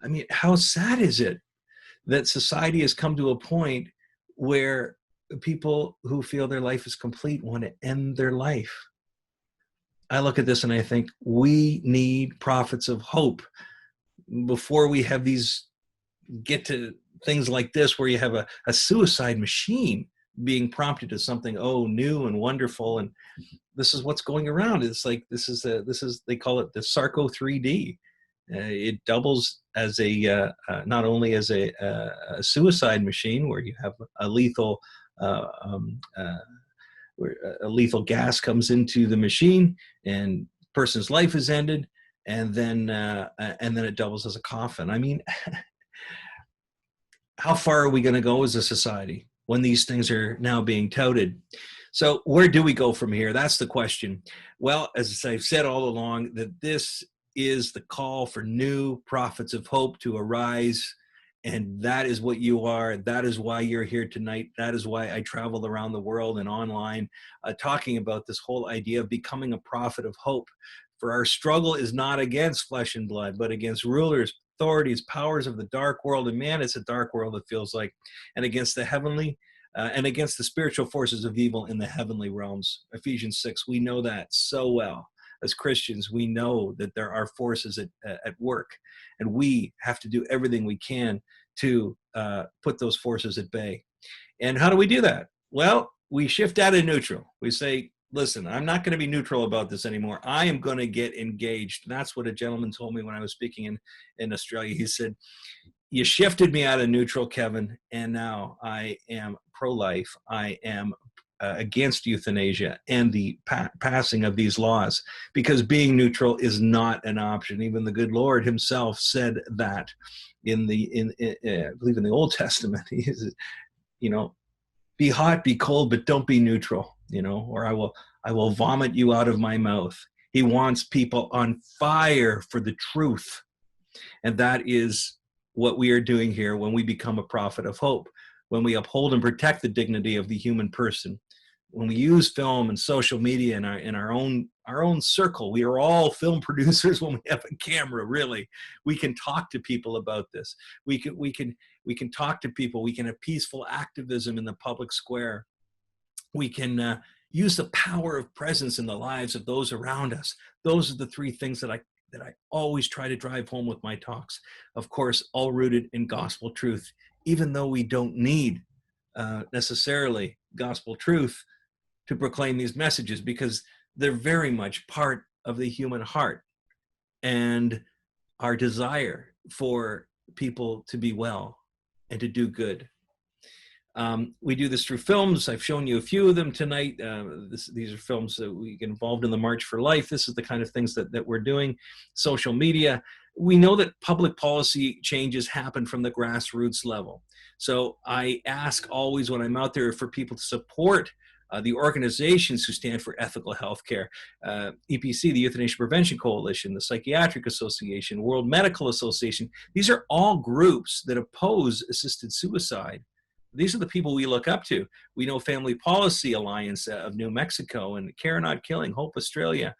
I mean, how sad is it that society has come to a point where people who feel their life is complete want to end their life? I look at this and I think we need prophets of hope before we have get to things like this, where you have a suicide machine being prompted to something, new and wonderful. And this is what's going around. It's like, they call it the Sarco 3D. It doubles as not only as a suicide machine, where you have a lethal where a lethal gas comes into the machine and person's life is ended, and then it doubles as a coffin. I mean, how far are we going to go as a society when these things are now being touted? So where do we go from here? That's the question. Well, as I've said all along, that this is the call for new prophets of hope to arise. And that is what you are. That is why you're here tonight. That is why I travel around the world and online talking about this whole idea of becoming a prophet of hope. For our struggle is not against flesh and blood, but against rulers, authorities, powers of the dark world. And man, it's a dark world, it feels like. And against the heavenly and against the spiritual forces of evil in the heavenly realms. Ephesians 6, we know that so well. As Christians, we know that there are forces at work, and we have to do everything we can to put those forces at bay. And how do we do that? Well, we shift out of neutral. We say, listen, I'm not going to be neutral about this anymore. I am going to get engaged. And that's what a gentleman told me when I was speaking in Australia. He said, you shifted me out of neutral, Kevin, and now I am pro-life. I am against euthanasia and the passing of these laws, because being neutral is not an option. Even the good Lord himself said that I believe in the Old Testament. He says, be hot, be cold, but don't be neutral, or I will vomit you out of my mouth. He wants people on fire for the truth. And that is what we are doing here when we become a prophet of hope, when we uphold and protect the dignity of the human person. When we use film and social media in our own circle, we are all film producers. When we have a camera, really, we can talk to people about this. We can talk to people. We can have peaceful activism in the public square. We can use the power of presence in the lives of those around us. Those are the three things that I always try to drive home with my talks. Of course, all rooted in gospel truth, even though we don't need necessarily gospel truth to proclaim these messages, because they're very much part of the human heart and our desire for people to be well and to do good. We do this through films. I've shown you a few of them tonight. These are films that we get involved in the March for Life. This is the kind of things that we're doing. Social media. We know that public policy changes happen from the grassroots level. So I ask always when I'm out there for people to support the organizations who stand for ethical healthcare, EPC, the Euthanasia Prevention Coalition, the Psychiatric Association, World Medical Association. These are all groups that oppose assisted suicide. These are the people we look up to. We know Family Policy Alliance of New Mexico and Care Not Killing, Hope Australia,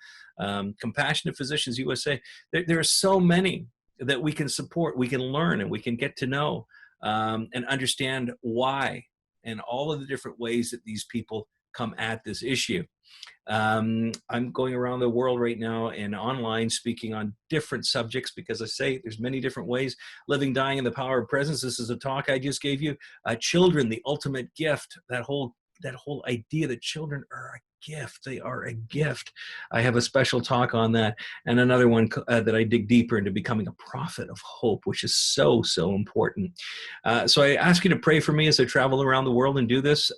Compassionate Physicians USA. There are so many that we can support, we can learn, and we can get to know and understand why and all of the different ways that these people come at this issue. I'm going around the world right now and online speaking on different subjects because I say there's many different ways. Living, Dying, and the Power of Presence. This is a talk I just gave you. Children, the ultimate gift. That whole idea that children are a gift. They are a gift. I have a special talk on that, and another one that I dig deeper into becoming a prophet of hope, which is so important. So I ask you to pray for me as I travel around the world and do this.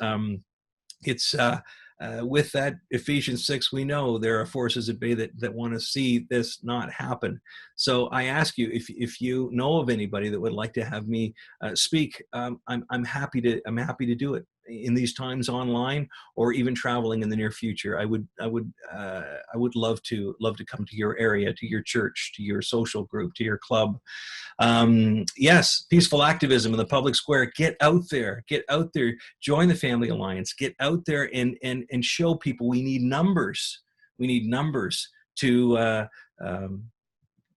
With that Ephesians 6, we know there are forces at bay that want to see this not happen. So I ask you, if you know of anybody that would like to have me speak, I'm happy to do it in these times, online or even traveling in the near future. I would love to come to your area, to your church, to your social group, to your club. Yes, peaceful activism in the public square. Get out there, join the Family Alliance, get out there and show people we need numbers. We need numbers to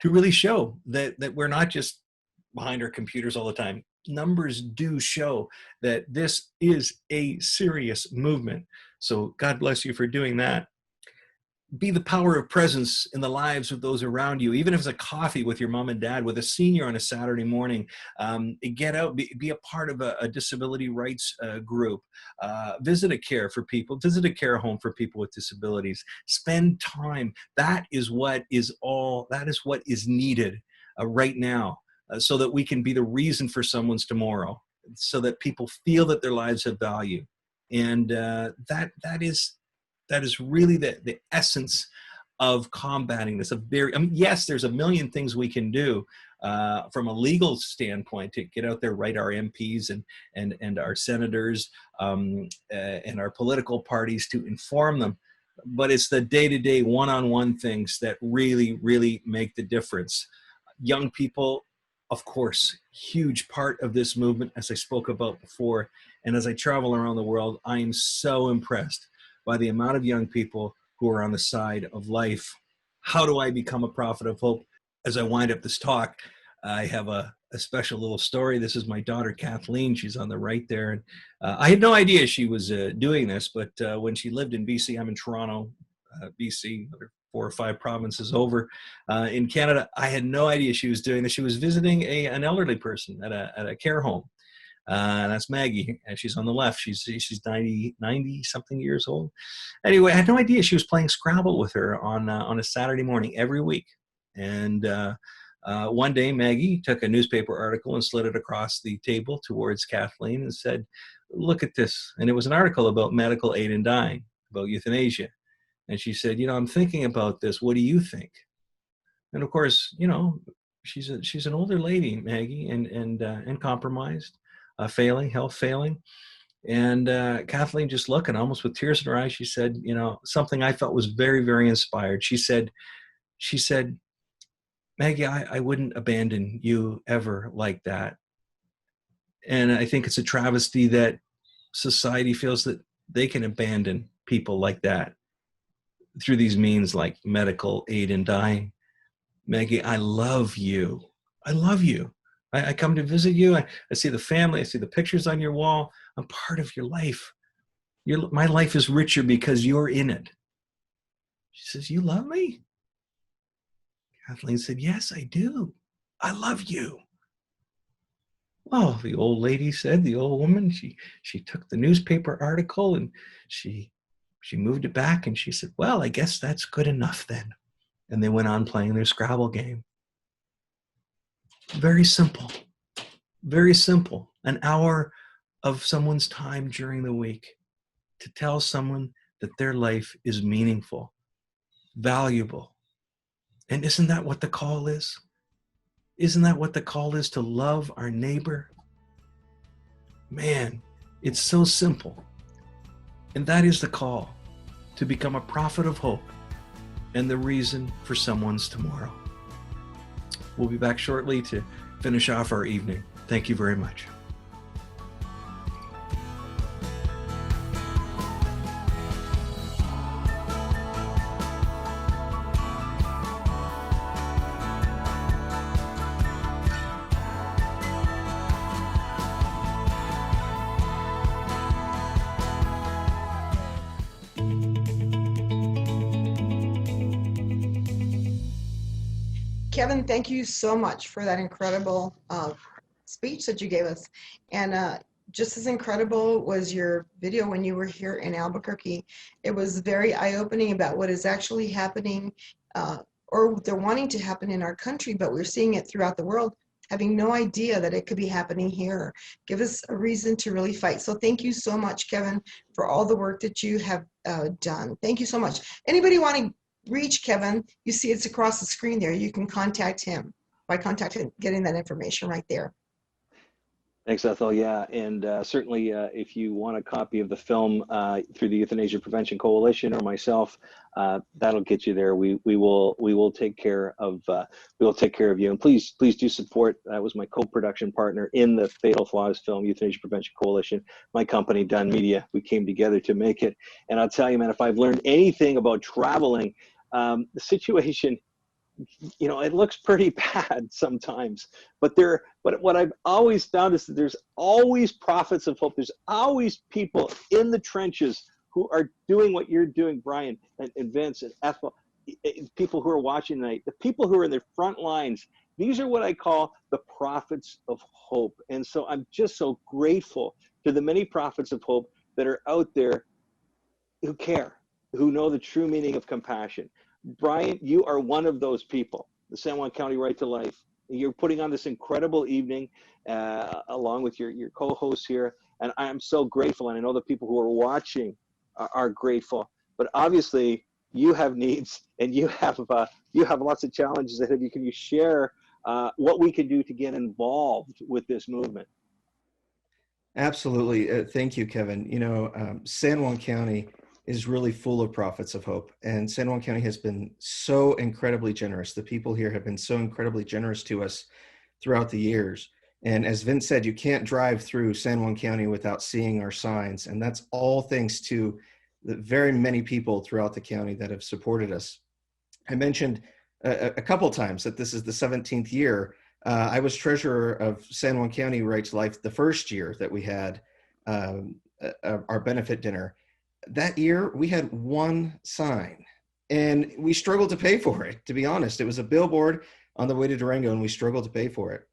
really show that we're not just behind our computers all the time. Numbers do show that this is a serious movement. So God bless you for doing that. Be the power of presence in the lives of those around you, even if it's a coffee with your mom and dad, with a senior on a Saturday morning. Get out, be a part of a disability rights group. Visit a care home for people with disabilities. Spend time. That is what is needed right now, so that we can be the reason for someone's tomorrow, so that people feel that their lives have value. And that is really the essence of combating this. Yes, there's a million things we can do from a legal standpoint to get out there, write our MPs and our senators and our political parties to inform them. But it's the day-to-day, one-on-one things that really make the difference. Young people, of course, huge part of this movement, as I spoke about before. And as I travel around the world, I am so impressed by the amount of young people who are on the side of life. How do I become a prophet of hope? As I wind up this talk, I have a special little story. This is my daughter, Kathleen. She's on the right there. And I had no idea she was doing this, but when she lived in BC, I'm in Toronto, BC, another 4 or 5 provinces over in Canada. I had no idea she was doing this. She was visiting an elderly person at a care home. And that's Maggie, and she's on the left. She's 90 something years old. Anyway, I had no idea she was playing Scrabble with her on a Saturday morning every week. And one day, Maggie took a newspaper article and slid it across the table towards Kathleen and said, "Look at this." And it was an article about medical aid in dying, about euthanasia. And she said, "I'm thinking about this. What do you think?" And of course, she's an older lady, Maggie, and compromised. Health failing. And Kathleen just looking almost with tears in her eyes, she said, something I felt was very, very inspired. She said, "Maggie, I wouldn't abandon you ever like that." And I think it's a travesty that society feels that they can abandon people like that through these means like medical aid in dying. Maggie, I love you. I love you. I come to visit you. I see the family. I see the pictures on your wall. I'm part of your life. My life is richer because you're in it. She says, "You love me?" Kathleen said, "Yes, I do. I love you." Well, the old lady said, the old woman, she took the newspaper article and she moved it back and she said, "Well, I guess that's good enough then." And they went on playing their Scrabble game. Very simple. Very simple. An hour of someone's time during the week to tell someone that their life is meaningful, valuable. And isn't that what the call is? Isn't that what the call is, to love our neighbor? Man, it's so simple. And that is the call, to become a prophet of hope and the reason for someone's tomorrow. We'll be back shortly to finish off our evening. Thank you very much.
Kevin, thank you so much for that incredible speech that you gave us. And just as incredible was your video when you were here in Albuquerque. It was very eye-opening about what is actually happening or they're wanting to happen in our country, but we're seeing it throughout the world, having no idea that it could be happening here. Give us a reason to really fight. So thank you so much, Kevin, for all the work that you have done. Thank you so much. Anybody want to reach Kevin, you see it's across the screen there. You can contact him by getting that information right there.
Thanks, Ethel. Yeah, and certainly if you want a copy of the film through the Euthanasia Prevention Coalition or myself, that'll get you there. We will take care of you. And please do support. That was my co-production partner in the Fatal Flaws film, Euthanasia Prevention Coalition. My company, Dunn Media. We came together to make it. And I'll tell you, man, if I've learned anything about traveling, the situation, you know, it looks pretty bad sometimes, but what I've always found is that there's always prophets of hope. There's always people in the trenches who are doing what you're doing, Brian and Vince and Ethel, people who are watching tonight, the people who are in the front lines. These are what I call the prophets of hope. And so I'm just so grateful to the many prophets of hope that are out there who care, who know the true meaning of compassion. Brian, you are one of those people, the San Juan County Right to Life. You're putting on this incredible evening along with your co-hosts here. And I am so grateful. And I know the people who are watching are grateful. But obviously, you have needs and you have lots of challenges ahead of you. Can you share what we can do to get involved with this movement?
Absolutely. Thank you, Kevin. You know, San Juan County is really full of prophets of hope. And San Juan County has been so incredibly generous. The people here have been so incredibly generous to us throughout the years. And as Vince said, you can't drive through San Juan County without seeing our signs. And that's all thanks to the very many people throughout the county that have supported us. I mentioned a couple times that this is the 17th year. I was treasurer of San Juan County Right to Life the first year that we had our benefit dinner. That year, we had one sign, and we struggled to pay for it, to be honest. It was a billboard on the way to Durango, and we struggled to pay for it.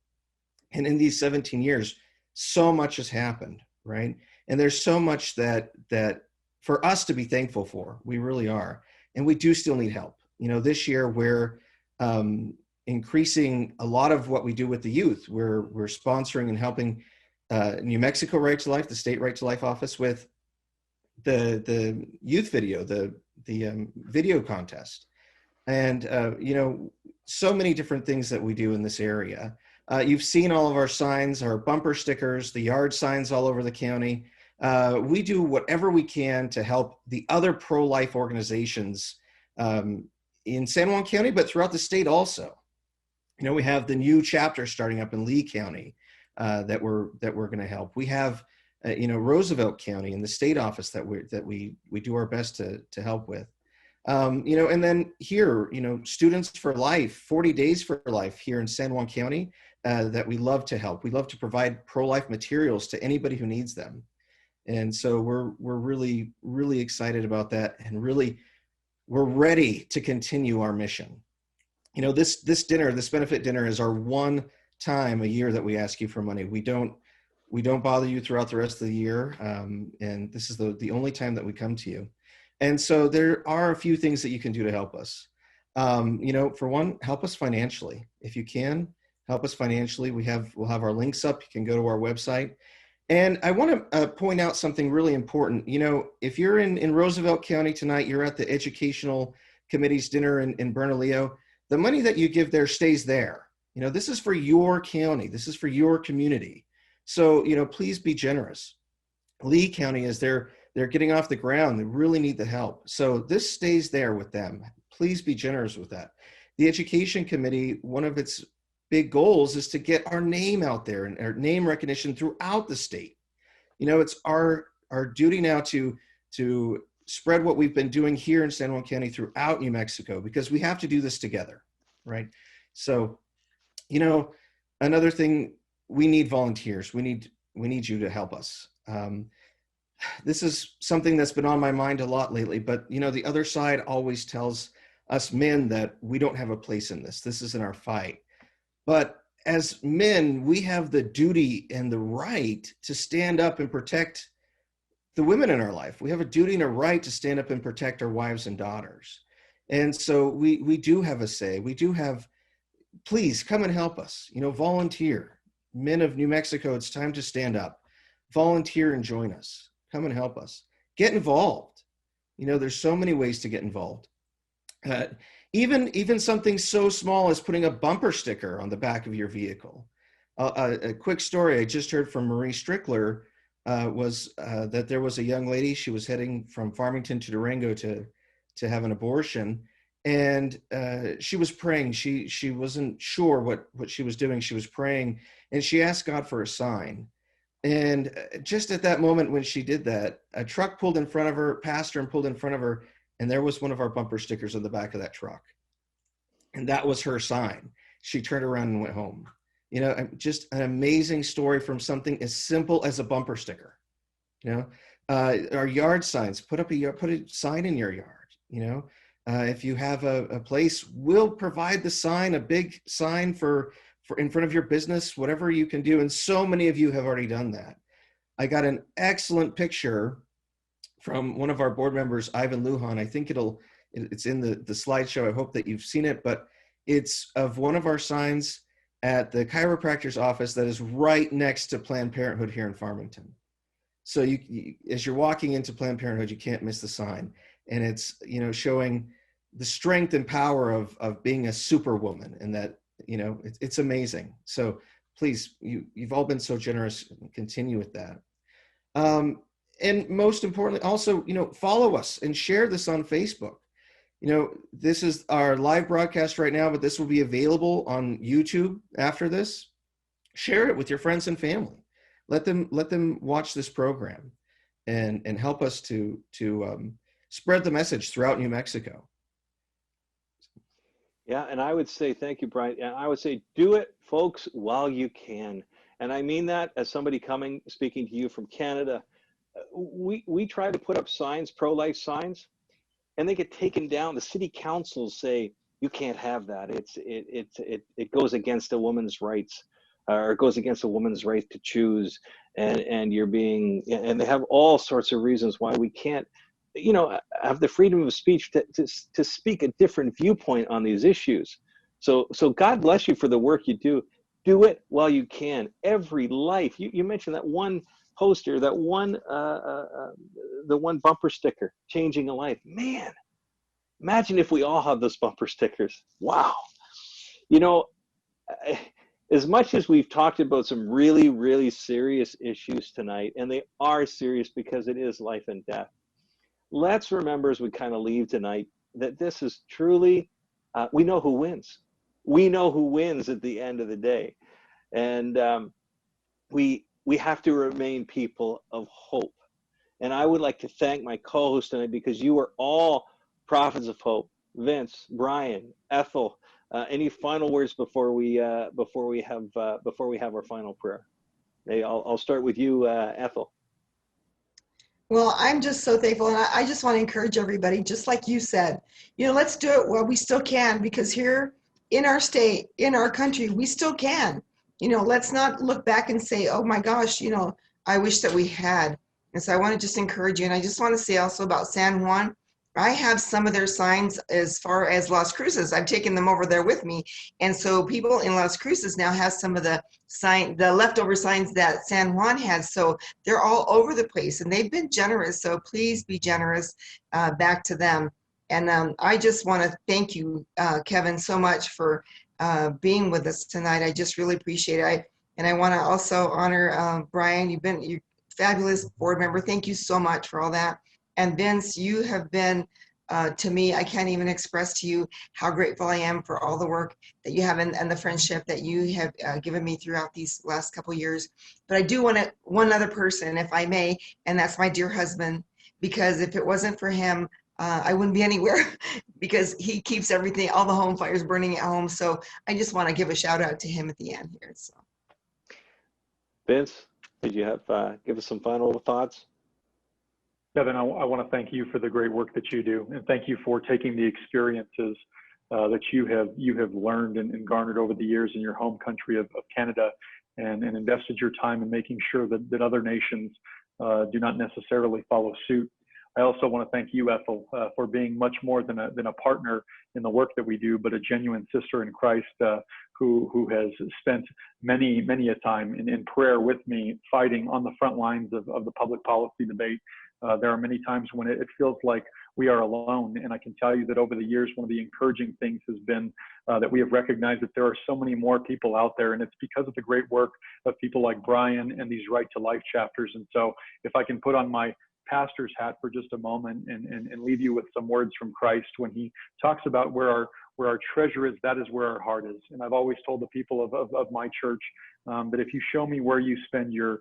And in these 17 years, so much has happened, right? And there's so much that for us to be thankful for. We really are. And we do still need help. You know, this year, we're increasing a lot of what we do with the youth. We're sponsoring and helping New Mexico Right to Life, the state Right to Life office, with the youth video, the video contest, and you know, so many different things that we do in this area. You've seen all of our signs, our bumper stickers, the yard signs all over the county. We do whatever we can to help the other pro-life organizations in San Juan County, but throughout the state also. You know, we have the new chapter starting up in Lee County that we're going to help. We have you know, Roosevelt County and the state office that we do our best to help with. You know, and then here, you know, Students for Life, 40 Days for Life here in San Juan County that we love to help. We love to provide pro-life materials to anybody who needs them. And so we're really, really excited about that, and really we're ready to continue our mission. You know, this dinner, this benefit dinner, is our one time a year that we ask you for money. We don't bother you throughout the rest of the year, and this is the only time that we come to you. And so there are a few things that you can do to help us. You know, for one, help us financially. If you can, help us financially. We'll have our links up. You can go to our website. And I want to point out something really important. You know, if you're in Roosevelt County tonight, you're at the Educational Committee's dinner in Bernalillo, the money that you give there stays there. You know, this is for your county. This is for your community. So, you know, please be generous. Lee County is their they're getting off the ground. They really need the help. So this stays there with them. Please be generous with that. The Education Committee, one of its big goals is to get our name out there and our name recognition throughout the state. You know, it's our duty now to spread what we've been doing here in San Juan County throughout New Mexico, because we have to do this together, right? So, you know, another thing, we need volunteers. We need you to help us. This is something that's been on my mind a lot lately, but you know, the other side always tells us men that we don't have a place in this. This isn't our fight. But as men, we have the duty and the right to stand up and protect the women in our life. We have a duty and a right to stand up and protect our wives and daughters. And so we do have a say. We do have, please come and help us. You know, volunteer. Men of New Mexico, it's time to stand up. Volunteer and join us. Come and help us. Get involved. You know, there's so many ways to get involved. Even something so small as putting a bumper sticker on the back of your vehicle. A quick story I just heard from Marie Strickler was that there was a young lady. She was heading from Farmington to Durango to have an abortion, and she was praying. She wasn't sure what she was doing. She was praying, and she asked God for a sign. And just at that moment when she did that, a truck pulled in front of her, passed her and pulled in front of her, and there was one of our bumper stickers on the back of that truck. And that was her sign. She turned around and went home. You know, just an amazing story from something as simple as a bumper sticker. You know, our yard signs, put a sign in your yard. You know, if you have a place, we'll provide the sign, a big sign for in front of your business, whatever you can do. And so many of you have already done that. I got an excellent picture from one of our board members, Ivan Lujan. I think it's in the slideshow. I hope that you've seen it, but it's of one of our signs at the chiropractor's office that is right next to Planned Parenthood here in Farmington. So you as you're walking into Planned Parenthood, you can't miss the sign. And it's, you know, showing the strength and power of being a superwoman, and that, you know, it's amazing. So please, you've all been so generous. Continue with that. And most importantly, also, you know, follow us and share this on Facebook. You know, this is our live broadcast right now, but this will be available on YouTube after this. Share it with your friends and family. Let them watch this program and help us to spread the message throughout New Mexico.
Yeah, and I would say, thank you, Brian. And I would say, do it, folks, while you can. And I mean that as somebody speaking to you from Canada. We try to put up signs, pro-life signs, and they get taken down. The city councils say, you can't have that. It goes against a woman's rights, or it goes against a woman's right to choose. And and they have all sorts of reasons why we can't, you know, have the freedom of speech to speak a different viewpoint on these issues. So God bless you for the work you do. Do it while you can. Every life. You mentioned that one poster, that one the one bumper sticker, changing a life. Man, imagine if we all had those bumper stickers. Wow. You know, as much as we've talked about some really, really serious issues tonight, and they are serious because it is life and death, let's remember as we kind of leave tonight that this is truly, we know who wins. We know who wins at the end of the day. And we have to remain people of hope. And I would like to thank my co-host tonight, because you are all prophets of hope. Vince, Brian, Ethel, any final words before we have our final prayer? I'll start with you, Ethel.
Well, I'm just so thankful, and I just want to encourage everybody, just like you said, you know, let's do it while we still can, because here in our state, in our country, we still can. You know, let's not look back and say, oh my gosh, you know, I wish that we had. And so I want to just encourage you. And I just want to say also about San Juan, I have some of their signs as far as Las Cruces. I've taken them over there with me. And so people in Las Cruces now have some of the leftover signs that San Juan has. So they're all over the place, and they've been generous. So please be generous back to them. And I just want to thank you, Kevin, so much for being with us tonight. I just really appreciate it. And I want to also honor Brian. You've fabulous board member. Thank you so much for all that. And Vince, you have been, to me, I can't even express to you how grateful I am for all the work that you have and the friendship that you have given me throughout these last couple years. But I do want one other person, if I may, and that's my dear husband, because if it wasn't for him, I wouldn't be anywhere because he keeps everything, all the home fires burning at home. So I just want to give a shout out to him at the end here. So,
Vince, did you have give us some final thoughts?
Kevin, I want to thank you for the great work that you do, and thank you for taking the experiences that you have learned and garnered over the years in your home country of Canada, and invested your time in making sure that other nations do not necessarily follow suit. I also want to thank you, Ethel, for being much more than a partner in the work that we do, but a genuine sister in Christ who has spent many a time in prayer with me, fighting on the front lines of the public policy debate. There are many times when it feels like we are alone, and I can tell you that over the years, one of the encouraging things has been that we have recognized that there are so many more people out there, and it's because of the great work of people like Brian and these Right to Life chapters. And so if I can put on my pastor's hat for just a moment and leave you with some words from Christ when he talks about where our treasure is, that is where our heart is. And I've always told the people of my church that if you show me where you spend your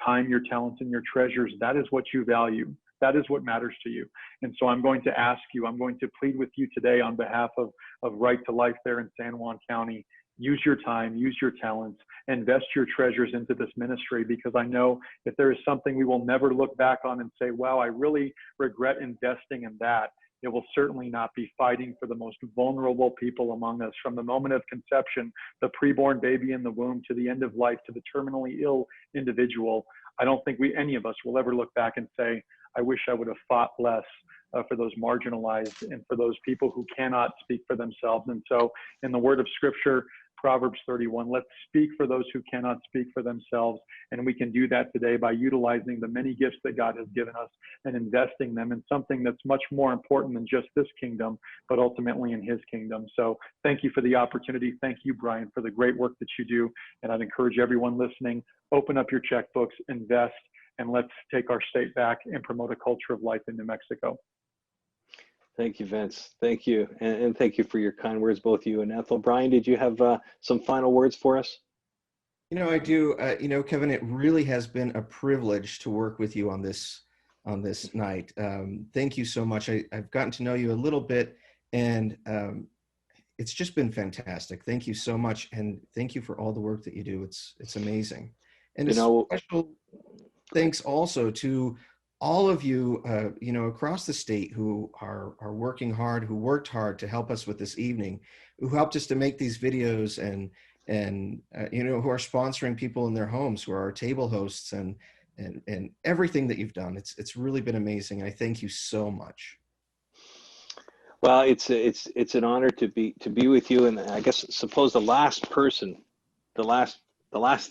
time, your talents, and your treasures, that is what you value. That is what matters to you. And so I'm going to ask you, I'm going to plead with you today on behalf of Right to Life there in San Juan County. Use your time, use your talents, invest your treasures into this ministry, because I know if there is something we will never look back on and say, wow, I really regret investing in that, it will certainly not be fighting for the most vulnerable people among us, from the moment of conception, the preborn baby in the womb, to the end of life, to the terminally ill individual. I don't think any of us will ever look back and say, I wish I would have fought less for those marginalized and for those people who cannot speak for themselves. And so in the word of Scripture, Proverbs 31, let's speak for those who cannot speak for themselves. And we can do that today by utilizing the many gifts that God has given us and investing them in something that's much more important than just this kingdom, but ultimately in his kingdom. So thank you for the opportunity. Thank you, Brian, for the great work that you do. And I'd encourage everyone listening, open up your checkbooks, invest, and let's take our state back and promote a culture of life in New Mexico.
Thank you, Vince. Thank you. And thank you for your kind words, both you and Ethel. Brian, did you have some final words for us?
I do. Kevin, it really has been a privilege to work with you on this night. Thank you so much. I've gotten to know you a little bit, and it's just been fantastic. Thank you so much. And thank you for all the work that you do. It's amazing. And a special thanks also to all of you, across the state who are working hard, who worked hard to help us with this evening, who helped us to make these videos, and who are sponsoring people in their homes, who are our table hosts, and everything that you've done. It's really been amazing. I thank you so much.
Well, it's an honor to be with you, and I guess suppose the last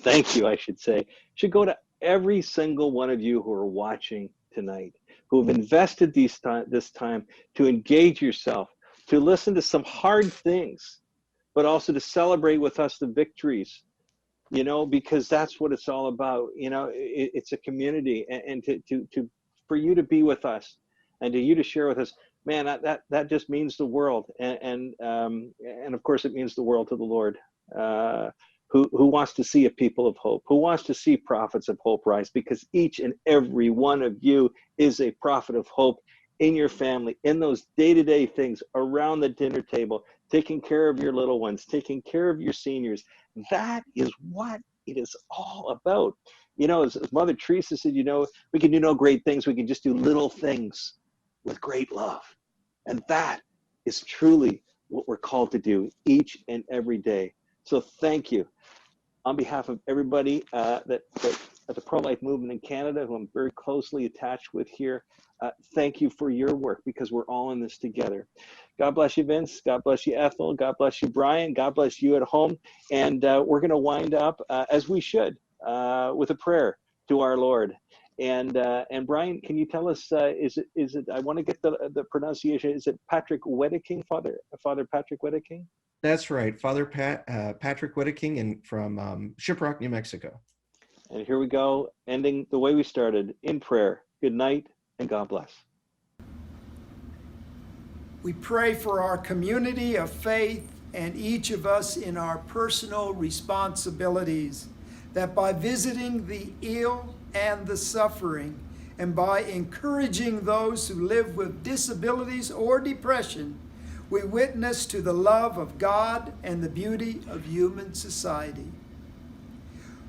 thank you, I should say, should go to every single one of you who are watching tonight, who have invested this time to engage yourself, to listen to some hard things, but also to celebrate with us the victories, because that's what it's all about. It's a community, and for you to be with us and to share with us, man, that just means the world. And of course it means the world to the Lord. Who wants to see a people of hope, who wants to see prophets of hope rise, because each and every one of you is a prophet of hope in your family, in those day-to-day things around the dinner table, taking care of your little ones, taking care of your seniors. That is what it is all about. As Mother Teresa said, we can do no great things, we can just do little things with great love. And that is truly what we're called to do each and every day. So thank you. On behalf of everybody at the pro-life movement in Canada, who I'm very closely attached with here, thank you for your work, because we're all in this together. God bless you, Vince. God bless you, Ethel. God bless you, Brian. God bless you at home. And we're going to wind up, as we should, with a prayer to our Lord. And Brian, can you tell us, is it, I want to get the pronunciation, is it Patrick Wedeking, Father Patrick Wedeking?
That's right, Father Patrick Wedeking from Shiprock, New Mexico.
And here we go, ending the way we started, in prayer. Good night, and God bless.
We pray for our community of faith and each of us in our personal responsibilities, that by visiting the ill and the suffering, and by encouraging those who live with disabilities or depression, we witness to the love of God and the beauty of human society.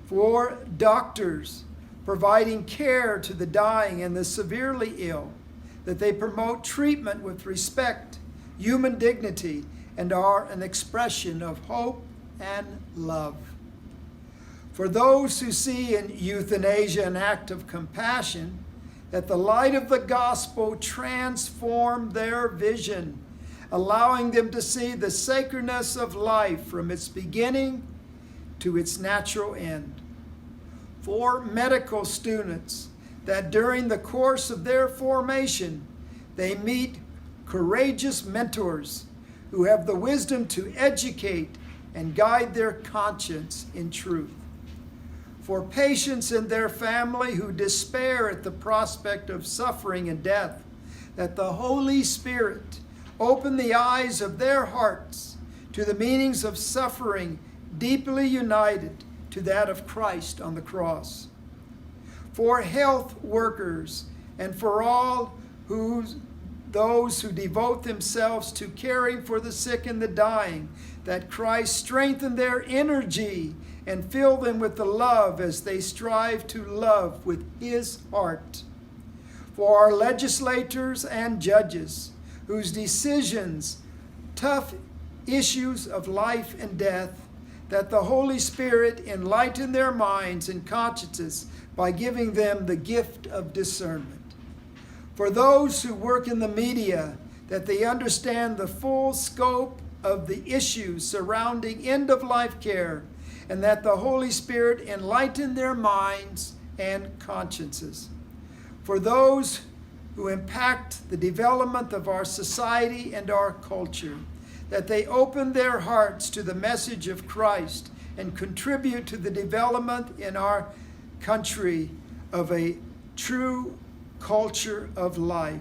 For doctors providing care to the dying and the severely ill, that they promote treatment with respect, human dignity, and are an expression of hope and love. For those who see in euthanasia an act of compassion, that the light of the gospel transform their vision, allowing them to see the sacredness of life from its beginning to its natural end. For medical students, that during the course of their formation, they meet courageous mentors who have the wisdom to educate and guide their conscience in truth. For patients and their family who despair at the prospect of suffering and death, that the Holy Spirit open the eyes of their hearts to the meanings of suffering deeply united to that of Christ on the cross. For health workers and for all those who devote themselves to caring for the sick and the dying, that Christ strengthen their energy and fill them with the love as they strive to love with His heart. For our legislators and judges, whose decisions, tough issues of life and death, that the Holy Spirit enlighten their minds and consciences by giving them the gift of discernment. For those who work in the media, that they understand the full scope of the issues surrounding end-of-life care, and that the Holy Spirit enlighten their minds and consciences. For those who impact the development of our society and our culture, that they open their hearts to the message of Christ and contribute to the development in our country of a true culture of life.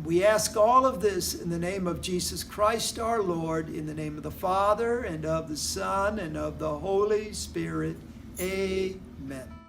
We ask all of this in the name of Jesus Christ our Lord, in the name of the Father, and of the Son, and of the Holy Spirit. Amen.